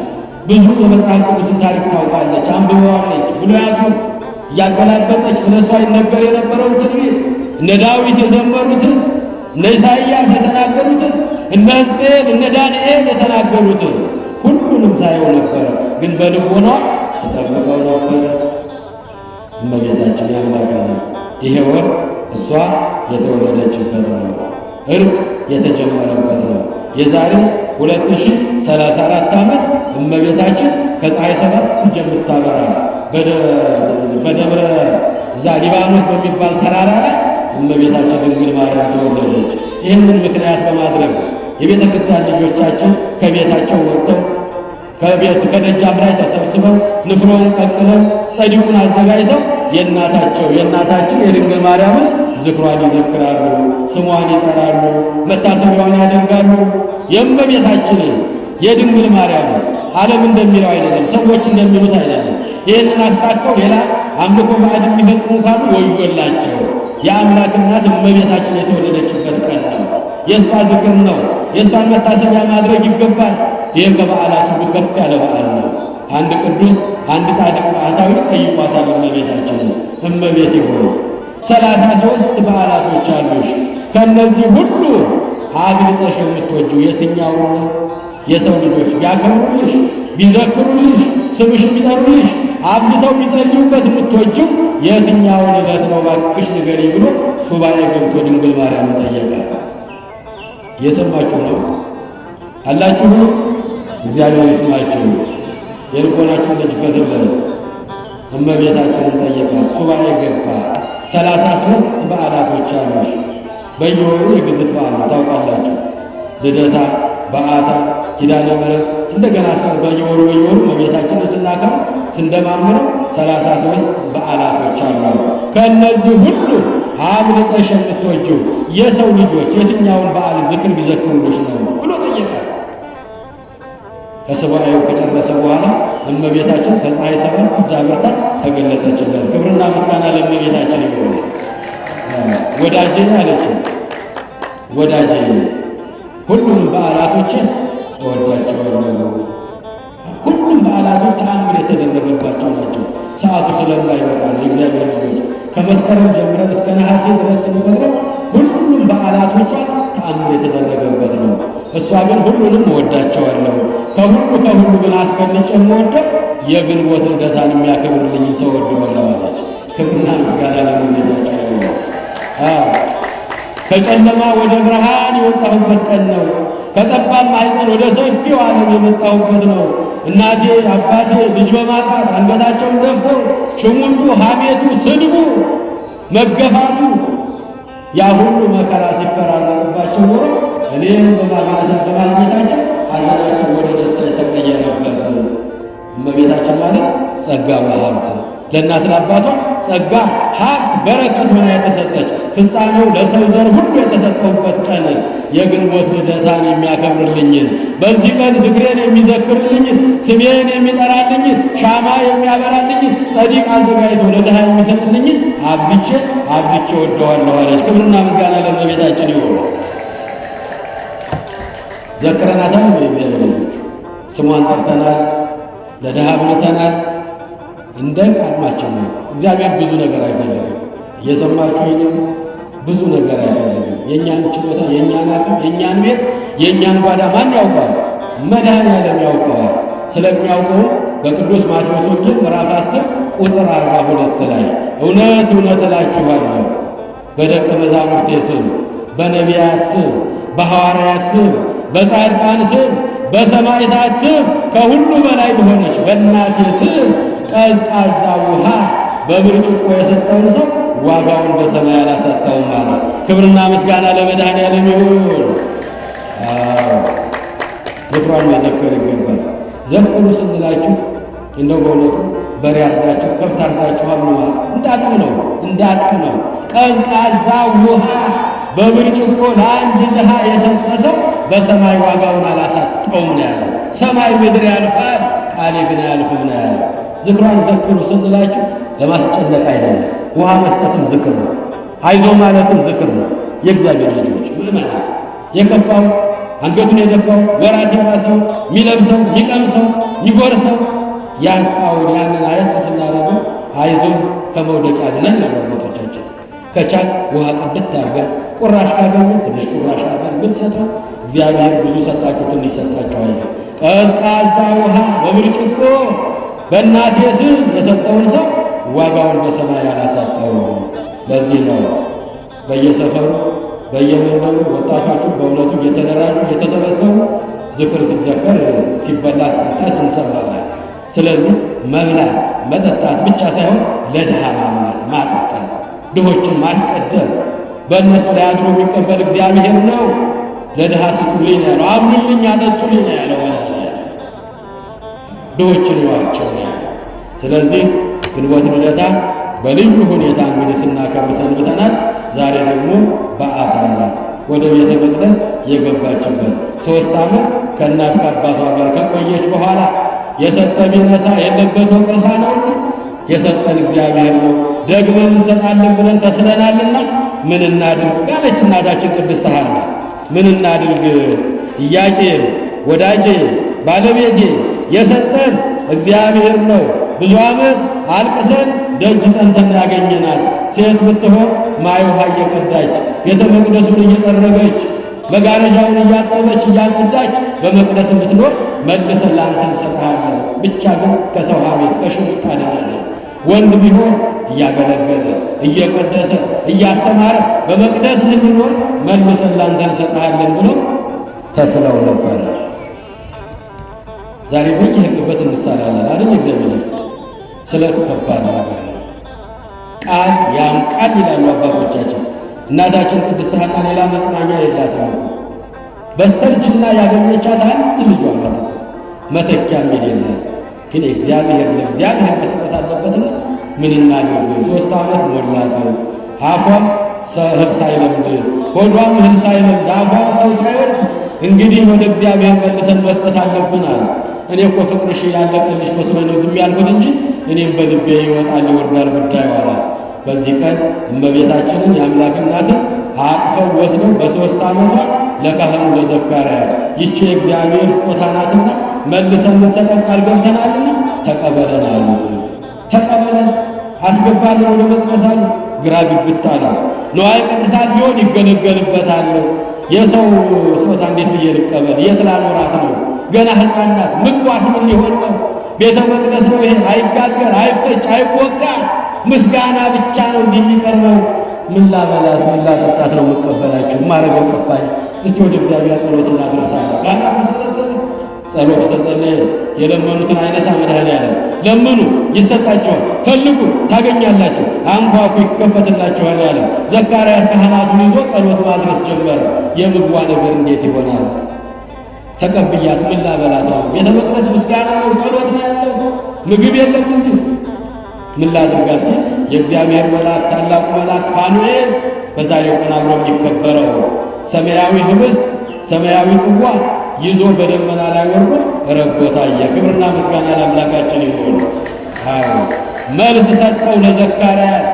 ብዙ የመጽሐፍ ቅዱስን ታሪክ ታውቃለች፣ አንብበዋለች። ብሉያቱን እያገላበጠች ስለ እሷ ይነገር የነበረውን ትንቢት እነ ዳዊት የዘመሩትን እነ ኢሳይያስ የተናገሩትን እነ ሕዝቅኤል እነ ዳንኤል የተናገሩትን ሁሉንም ሳየው ነበረ፣ ግን በልቦኗ ተጠብቀው ነበረ። እመቤታችን ያምላክ ናት። ይሄ ወር እሷ የተወለደችበት ነው። እርቅ የተጀመረበት ነው። የዛሬ 2034 ዓመት እመቤታችን ከፀሐይ ሰባት የምታበራ በደብረ ሊባኖስ በሚባል ተራራ ላይ እመቤታችን ድንግል ማርያም ተወለደች። ይህንን ምክንያት በማድረግ የቤተ ክርስቲያን ልጆቻችን ከቤታቸው ወጥተው ከደጃፍ ላይ ተሰብስበው ንፍሮውን ቀቅለው ጸዲቁን አዘጋጅተው የእናታቸው የድንግል ማርያምን ዝክሯን ይዘክራሉ፣ ስሟን ይጠራሉ፣ መታሰቢያዋን ያደርጋሉ። የእመቤታችንን የድንግል ማርያምን ዓለም እንደሚለው አይደለም፣ ሰዎች እንደሚሉት አይደለም። ይህንን አስታከው ሌላ አምልኮ ባዕድ የሚፈጽሙ ካሉ ወዮላቸው። የአምላክ እናት እመቤታችን የተወለደችበት ቀን ነው። የእሷ ዝክር ነው። የእሷን መታሰቢያ ማድረግ ይገባል። ይህ ከበዓላት ሁሉ ከፍ ያለ በዓል ነው። አንድ ቅዱስ አንድ ጻድቅ ባህታዊ ጠይቋታል እመቤታችንን፣ እመቤቴ ሆይ 33 በዓላቶች አሉሽ፣ ከእነዚህ ሁሉ አብልጠሽ የምትወጂው የትኛው ነው? የሰው ልጆች ቢያከብሩልሽ፣ ቢዘክሩልሽ፣ ስምሽን ቢጠሩልሽ፣ አብዝተው ቢጸልዩበት የምትወጂው የትኛውን ዕለት ነው እባክሽ ንገሪ ብሎ ሱባኤ ገብቶ ድንግል ማርያም ጠየቃት። እየሰማችሁ ነው አላችሁ? እግዚአብሔር ይስማችሁ። የልቦናችሁን ልጅ ፈትበል። እመቤታችንን ጠየቃት፣ ሱባኤ ገባ። 33 በዓላቶች አሉሽ። በየወሩ የግዝት በዓል ነው ታውቃላችሁ። ልደታ፣ በዓታ፣ ኪዳነ ምሕረት እንደገና በየወሩ እመቤታችንን ስናከብር ስንደማምረው 33 በዓላቶች አሏት። ከእነዚህ ሁሉ አብልጠሽ የምትወጂው የሰው ልጆች የትኛውን በዓል ዝክር ቢዘክሩልሽ ነው ብሎ ጠየቃት። ከሱባኤው ከጨረሰ በኋላ እመቤታችን ከፀሐይ ሰባት እጅ አብርታ ተገለጠችለት። ክብርና ምስጋና ለእመቤታችን ይሁን። ወዳጄ አለችው፣ ወዳጄ ሁሉንም በዓላቶችን እወዳቸዋለሁ። ሁሉም በዓላቶች ተአምር የተደረገባቸው ናቸው። ሰዓቱ ስለማይበቃ ነው። የእግዚአብሔር ልጆች ከመስከረም ጀምረን እስከ ነሐሴ ድረስ ስንቆጥረው ሁሉም በዓላቶቿ ተአምር የተደረገበት ነው። እሷ ግን ሁሉንም እወዳቸዋለሁ፣ ከሁሉ ግን አስፈልጬ የምወደው የግንቦት ልደታን የሚያከብርልኝ ሰው ወደዋለሁ አለች። ክብርና ምስጋና ለእመቤታችን ነው። ከጨለማ ወደ ብርሃን የወጣሁበት ቀን ነው። ከጠባብ ማኅፀን ወደ ሰፊው ዓለም የመጣሁበት ነው። እናቴ አባቴ ልጅ በማጣት አንገታቸውን ደፍተው ሽሙጡ፣ ሐሜቱ፣ ስድቡ፣ መገፋቱ ያ ሁሉ መከራ ሲፈራረቅባቸው ኖሮ እኔም በማግኘታቸው ሐዘናቸው ወደ ደስታ የተቀየረበት እመቤታችን ማለት ጸጋ ወሀብት ለእናት ለአባቷ ጸጋ ሀብት በረከት ሆና የተሰጠች ፍጻሜው ለሰው ዘር ሁሉ የተሰጠሁበት ቀን የግንቦት ልደታን የሚያከብርልኝን በዚህ ቀን ዝክሬን የሚዘክርልኝን ስሜን የሚጠራልኝን ሻማ የሚያበራልኝን ጸዲቅ አዘጋጅቶ ለድሃ የሚሰጥልኝን አብዝቼ ወደዋለሁ አለች። ክብርና ምስጋና ለእመቤታችን ይሁን። ዘክረናታል። የእግዚአብሔር ልጆች ስሟን ጠርተናል፣ ለድሃ ብልተናል። እንደ ቃልማችን ነው። እግዚአብሔር ብዙ ነገር አይፈልግም። እየሰማችሁኝ ነው? ብዙ ነገር አይፈልግም። የእኛን ችሎታ፣ የእኛን አቅም፣ የእኛን ቤት፣ የእኛን ጓዳ ማን ያውቀዋል? መድኃኔዓለም ያውቀዋል። ስለሚያውቀው በቅዱስ ማቴዎስ ወንጌል ምዕራፍ 10 ቁጥር 42 ላይ እውነት እውነት እላችኋለሁ በደቀ መዛሙርቴ ስም፣ በነቢያት ስም፣ በሐዋርያት ስም፣ በጻድቃን ስም፣ በሰማዕታት ስም ከሁሉ በላይ በሆነች በእናቴ ስም ቀዝቃዛ ውሃ በብርጭቆ የሰጠውን ሰው ዋጋውን በሰማይ አላሰጠውም ማለት። ክብርና ምስጋና ለመድኃኔዓለም ይሁን። ዝክሯን መዘከር ይገባል። ዘክሩ ስንላችሁ እንደው በእውነቱ በሬ አርዳችሁ ከብት አርዳችሁ አምኑ ማለት እንዳቅም ነው። ቀዝቃዛ ውሃ በብርጭቆ ለአንድ ድሃ የሰጠ ሰው በሰማይ ዋጋውን አላሳጠውም ነው ያለው። ሰማይ ምድር ያልፋል፣ ቃሌ ግን አያልፍም ነው ያለው። ዝክሯን ዘክሩ ስንላችሁ ለማስጨነቅ አይደለም። ውሃ መስጠትም ዝክር ነው። አይዞ ማለትም ዝክር ነው። የእግዚአብሔር ልጆች ምዕመናን የከፋው አንገቱን የደፋው ወራት የባሰው የሚለብሰው የሚቀምሰው የሚጎርሰው ያጣውን ያንን አየት ስናደርገው አይዞ ከመውደቅ ያድነን ነው አባቶቻችን። ከቻል ውሃ ቅድት አድርገን ቁራሽ ካገኘን ትንሽ ቁራሽ አድርገን ብንሰጠው እግዚአብሔር ብዙ ሰጣችሁ ትንሽ ሰጣችሁ አይደል። ቀዝቃዛ ውሃ በብርጭቆ በእናቴ ስም የሰጠውን ሰው ዋጋውን በሰማይ ያላሳጣው። ለዚህ ነው በየሰፈሩ በየመንደሩ ወጣቶቹ በእውነቱ እየተደራጁ እየተሰበሰቡ ዝክር ሲዘከር ሲበላ ሲጠጣ እንሰማለን። ስለዚህ መብላት መጠጣት ብቻ ሳይሆን ለድሃ ማብላት ማጠጣት፣ ድሆችን ማስቀደም በእነሱ ላይ አድሮ የሚቀበል እግዚአብሔር ነው። ለድሃ ስጡልኝ ያለው፣ አብሉልኝ አጠጡልኝ ያለው ድሆችን ይዋቸው ነው ያለው። ስለዚህ ግንቦት ልደታ በልዩ ሁኔታ እንግዲህ ስናከብር ሰንብተናል። ዛሬ ደግሞ በዓታ ናት። ወደ ቤተ መቅደስ የገባችበት 3 ዓመት ከእናት ከአባቷ ጋር ከቆየች በኋላ የሰጠ ቢነሳ የለበት ወቀሳ ነውና የሰጠን እግዚአብሔር ነው። ደግመን እንሰጣለን ብለን ተስለናልና ምን እናድርግ አለች እናታችን ቅድስት ሐና። ምን እናድርግ? ኢያቄም ወዳጄ ባለቤቴ የሰጠን እግዚአብሔር ነው። ብዙ ዓመት አልቅሰን ደጅ ጸንተን ያገኘናት ሴት ብትሆን ማይ ውሃ እየቀዳች ቤተ መቅደሱን እየጠረገች መጋረጃውን እያጠበች እያጸዳች በመቅደስ እንድትኖር መልሰን ላንተ እንሰጥሃለን። ብቻ ግን ከሰው ሐሜት ከሽሙጥ አድነን። ወንድ ቢሆን እያገለገለ እየቀደሰ እያስተማረ በመቅደስህ እንዲኖር መልሰን ላንተ እንሰጥሃለን ብሎ ተስለው ነበረ። ዛሬ በየሄድንበት እንሳላለን አይደል? እግዚአብሔር ስለት ከባድ ነገር ነው። ቃል ያንቃል ይላሉ አባቶቻችን። እናታችን ቅድስት ሐና ሌላ መጽናኛ የላትም እኮ በስተርጅና ያገኘቻት አንድ ልጇ ናት፣ መተኪያም የሌላት። ግን ለእግዚአብሔር መሰጠት አለበትና ምን እናድርግ? 3 ዓመት ሞላት። አፏም እህል ሳይለምድ ሆዷም እህል ሳይለምድ አፏም ሰው ሳይወድ እንግዲህ ወደ እግዚአብሔር መልሰን መስጠት አለብናል። እኔ እኮ ፍቅርሽ ያለቀልሽ መስሎኝ ነው ዝም ያልኩት እንጂ እኔም በልቤ ይወጣል ይወርዳል ጉዳዩ አላት። በዚህ ቀን እመቤታችንን የአምላክ እናትን አቅፈው ወስደው በ3 ዓመቷ ለካህኑ ለዘካርያስ ይቺ የእግዚአብሔር ስጦታ ናትና መልሰን እንሰጠው ቃል ገብተናልና ተቀበለን አሉት። ተቀበለን አስገባለን ወደ መቅደስ አሉ። ግራ ግብት አለው። ንዋየ ቅድሳት ቢሆን ይገለገልበታል። የሰው ስጦታ እንዴት ብዬ ልቀበል? የት ላኖራት ነው? ገና ሕፃን ናት። ምግቧስ ምን ሊሆን ነው? ቤተ መቅደስ ነው ይሄ። አይጋገር፣ አይፈጭ፣ አይቦካ ምስጋና ብቻ ነው እዚህ የሚቀርበው። ምን ላበላት ምን ላጠጣት ነው የምቀበላችሁ? ማረገው ጠፋኝ። እስቲ ወደ እግዚአብሔር ጸሎት እናድርሳለን። ካህናቱ ተሰበሰቡ። ጸሎቱ ተጸለየ። የለመኑትን አይነሳ መድኃኔዓለም ለምኑ ይሰጣቸዋል፣ ፈልጉ ታገኛላችሁ፣ አንኳኩ ይከፈትላችኋል ያለ ዘካርያስ ካህናቱን ይዞ ጸሎት ማድረስ ጀመረ። የምግቧ ነገር እንዴት ይሆናል? ተቀብያት ምን ላበላት ነው? ቤተ መቅደስ ምስጋና ነው፣ ጸሎት ነው ያለው፣ ምግብ የለም እዚህ። ምን ላድርጋት ሲል የእግዚአብሔር መልአክ ታላቁ መልአክ ፋኑኤል በዛሬው ቀን አብሮ የሚከበረው ሰማያዊ ህብስት ሰማያዊ ጽዋ ይዞ በደመና ላይ ወርዶ ረቦ ታየ። ክብርና ምስጋና ለአምላካችን ይሁን። አዎ መልስ ሰጠው ለዘካርያስ።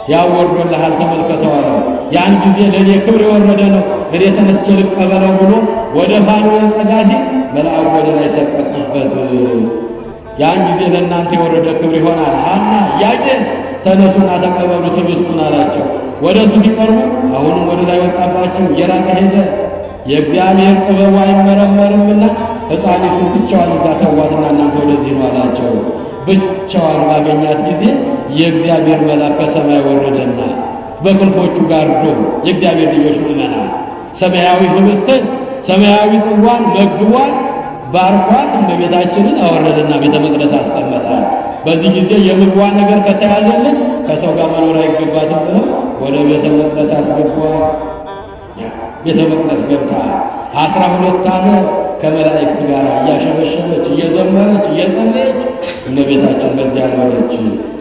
ያው ወርዶልሃል ተመልከተው አለው። ያን ጊዜ ለእኔ ክብር የወረደ ነው እኔ ተነስቼ ልቀበለው ብሎ ወደ ፋኑኤል ጠጋ ሲል መልአኩ ወደ ላይ ሰቀቀበት። ያን ጊዜ ለእናንተ የወረደ ክብር ይሆናል። ሐና ኢያቄም ተነሱና ተቀበሉት ህብስቱን አላቸው። ወደ እሱ ሲቀርቡ አሁንም ወደ ላይ ወጣባቸው፣ እየራቀ ሄደ። የእግዚአብሔር ጥበቡ አይመረመርምና ሕፃኒቱን ብቻዋን እዛ ተዋትና እናንተ ወደዚህ ነው አላቸው። ብቻዋን ባገኛት ጊዜ የእግዚአብሔር መልአክ ከሰማይ ወረደና በክንፎቹ ጋርዶ የእግዚአብሔር ልጆች ምእመናን ሰማያዊ ህብስትን ሰማያዊ ጽዋን መግቧል፣ ባርኳት እመቤታችንን አወረደና ቤተ መቅደስ አስቀመጣል። በዚህ ጊዜ የምግቧ ነገር ከተያዘልን ከሰው ጋር መኖር አይገባትም ብለው ወደ ቤተ መቅደስ አስገቧ። ቤተ መቅደስ ገብታ 12 ዓመት ከመላእክት ጋር እያሸበሸበች እየዘመረች እየጸለየች እመቤታችን በዚያ ኖረች።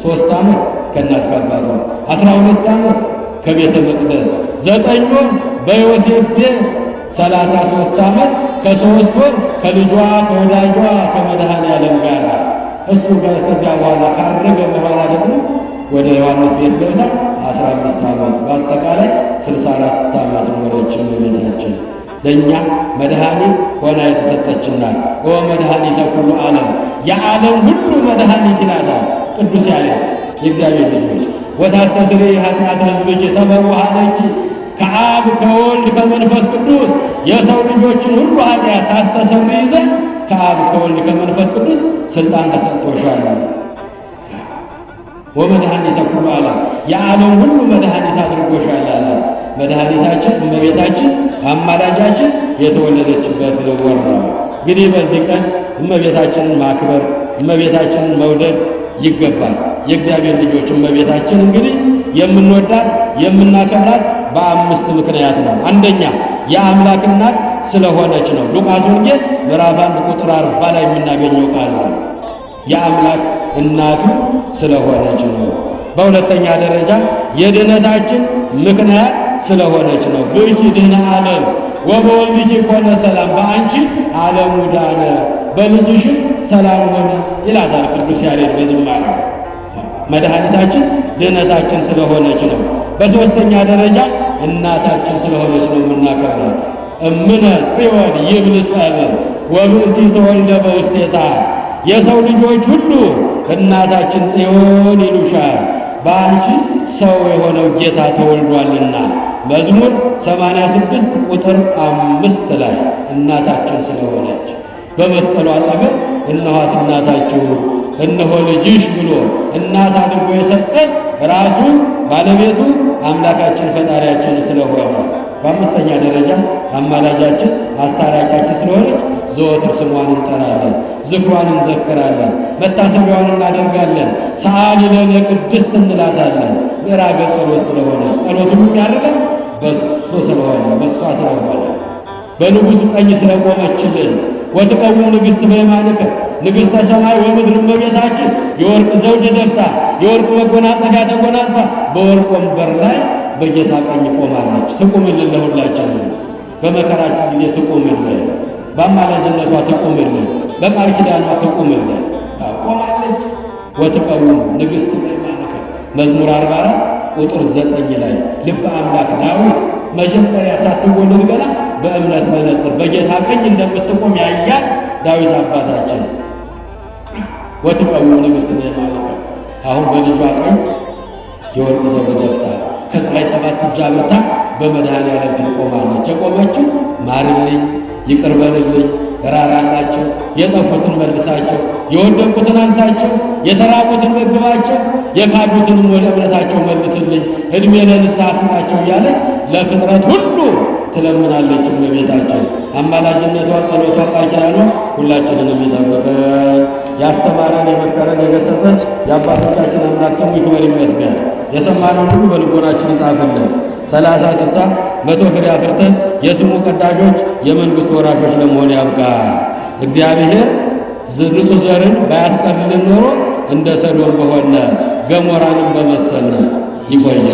3 ዓመት ከእናት ከአባቷ 12 ዓመት ከቤተ መቅደስ 9 ወር በዮሴፍ ቤት 33 ዓመት ከ3 ወር ከልጇ ከወዳጇ ከመድኃኔዓለም ጋር እሱ ጋር ከዚያ በኋላ ካረገ በኋላ ደግሞ ወደ ዮሐንስ ቤት ገብታ 15 ዓመት በአጠቃላይ 64 ዓመት ኖረች እመቤታችን። ለእኛ መድኃኒት ሆና የተሰጠችናት ኦ መድኃኒተ ኩሉ ዓለም የዓለም ሁሉ መድኃኒት ይላታል ቅዱስ ያሬድ። የእግዚአብሔር ልጆች ወታስተስርይ ኃጢአተ ሕዝብኪ ተበዋሃለኪ ከአብ ከወልድ ከመንፈስ ቅዱስ የሰው ልጆችን ሁሉ ኃጢአት ታስተሰርይ ዘንድ ከአብ ከወልድ ከመንፈስ ቅዱስ ስልጣን ተሰጥቶሻል። ወመድኃኒተ ኩሉ ዓለም የዓለም ሁሉ መድኃኒት አድርጎሻል አላት። መድኃኒታችን እመቤታችን አማላጃችን የተወለደችበት ወር ነው። እንግዲህ በዚህ ቀን እመቤታችንን ማክበር እመቤታችንን መውደድ ይገባል። የእግዚአብሔር ልጆች እመቤታችን እንግዲህ የምንወዳት የምናከብራት በአምስት ምክንያት ነው። አንደኛ የአምላክ እናት ስለሆነች ነው። ሉቃስ ወንጌል ምዕራፍ 1 ቁጥር 40 ላይ የምናገኘው ቃል ነው። የአምላክ እናቱ ስለሆነች ነው። በሁለተኛ ደረጃ የድኅነታችን ምክንያት ስለሆነች ነው። ብኪ ድኅነ ዓለም ወበወልድኪ ኮነ ሰላም፣ በአንቺ ዓለሙ ዳነ በልጅሽም ሰላም ሆነ ይላታል ቅዱስ ያሬድ በዝማሬ። መድኃኒታችን ድኅነታችን ስለሆነች ነው። በሦስተኛ ደረጃ እናታችን ስለሆነች ነው የምናከብራት። እምነ ጽዮን ይብል ሰብእ ወብእሲ ተወልደ በውስቴታ፣ የሰው ልጆች ሁሉ እናታችን ጽዮን ይሉሻል፣ በአንቺ ሰው የሆነው ጌታ ተወልዷልና። መዝሙር 86 ቁጥር 5 ላይ እናታችን ስለሆነች በመስቀሉ አጠገብ እነኋት እናታችሁ እነሆ ልጅሽ ብሎ እናት አድርጎ የሰጠን ራሱ ባለቤቱ አምላካችን ፈጣሪያችን ስለሆነ። በአምስተኛ ደረጃ አማላጃችን አስታራቂያችን ስለሆነች ዘወትር ስሟን እንጠራለን፣ ዝክሯን እንዘክራለን፣ መታሰቢያዋን እናደርጋለን። ሰአሊ ለነ ቅድስት እንላታለን። ምዕራገ ጸሎት ስለሆነች ጸሎቱን የሚያደርገን በሷ ስለሆነ በንጉሡ ቀኝ ስለቆመችልን። ወትቀውም ንግሥት በየማንከ ንግሥተ ሰማይ ወምድር እመቤታችን የወርቅ ዘውድ ደፍታ የወርቅ መጎናጸፊያ ተጎናጽፋ በወርቅ ወንበር ላይ በጌታ ቀኝ ቆማለች። ትቁምልን፣ ለሁላችን በመከራችን ጊዜ ትቁምልን፣ በአማላጅነቷ ትቁምልን፣ በቃል ኪዳኗ ትቁምልን። ቆማለች። ወትቀውም ንግሥት በየማንከ መዝሙር 44 ቁጥር 9 ላይ ልበ አምላክ ዳዊት መጀመሪያ ሳትወለድ ገና በእምነት መነጽር በጌታ ቀኝ እንደምትቆም ያያል ዳዊት አባታችን። ወትቀውም ንግሥት በየማንከ አሁን በልጇ ቀኝ የወርቅ ዘውድ ደፍታ ከፀሐይ 7 እጅ አብርታ በመድኃኔዓለም ፊት ቆማለች። የቆመችው ማርልኝ፣ ይቅር በልልኝ፣ ራራላቸው፣ የጠፉትን መልሳቸው፣ የወደቁትን አንሳቸው፣ የተራቡትን መግባቸው፣ የካዱትንም ወደ እምነታቸው መልስልኝ፣ ዕድሜ ለንስሐ ስጣቸው እያለች ለፍጥረት ሁሉ ትለምናለች እመቤታችን። አማላጅነቷ፣ ጸሎቷ፣ ቃል ኪዳኗ ሁላችንንም ይጠብቀን። ያስተማረን፣ የመከረን፣ የገሰጸን የአባቶቻችን አምላክ ስሙ ይክበር ይመስገን። የሰማነውን ሁሉ በልቦናችን ይጻፍልን። 30፣ 60፣ 100 ፍሬ አፍርተን የስሙ ቀዳሾች የመንግሥቱ ወራሾች ለመሆን ያብቃን። እግዚአብሔር ንጹሕ ዘርን ባያስቀርልን ኖሮ እንደ ሰዶም በሆነ ገሞራንም በመሰልነ። ይቆየን።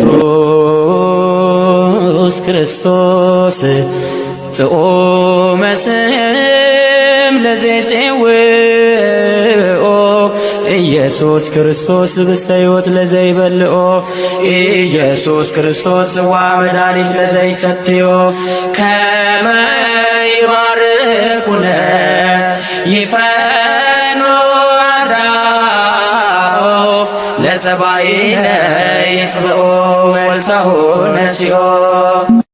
ኢየሱስ ክርስቶስ ጽኦመ ስም ለዘይጼውኦ ኢየሱስ ክርስቶስ ህብስተ ሕይወት ለዘይበልኦ ኢየሱስ ክርስቶስ ጽዋ መድኃኒት ለዘይሰትዮ ከመ ይባርኩነ ይፈኖ አርዳኦ ለጸባኢነ ይጽብኦ ወልታሁ ነሲኦ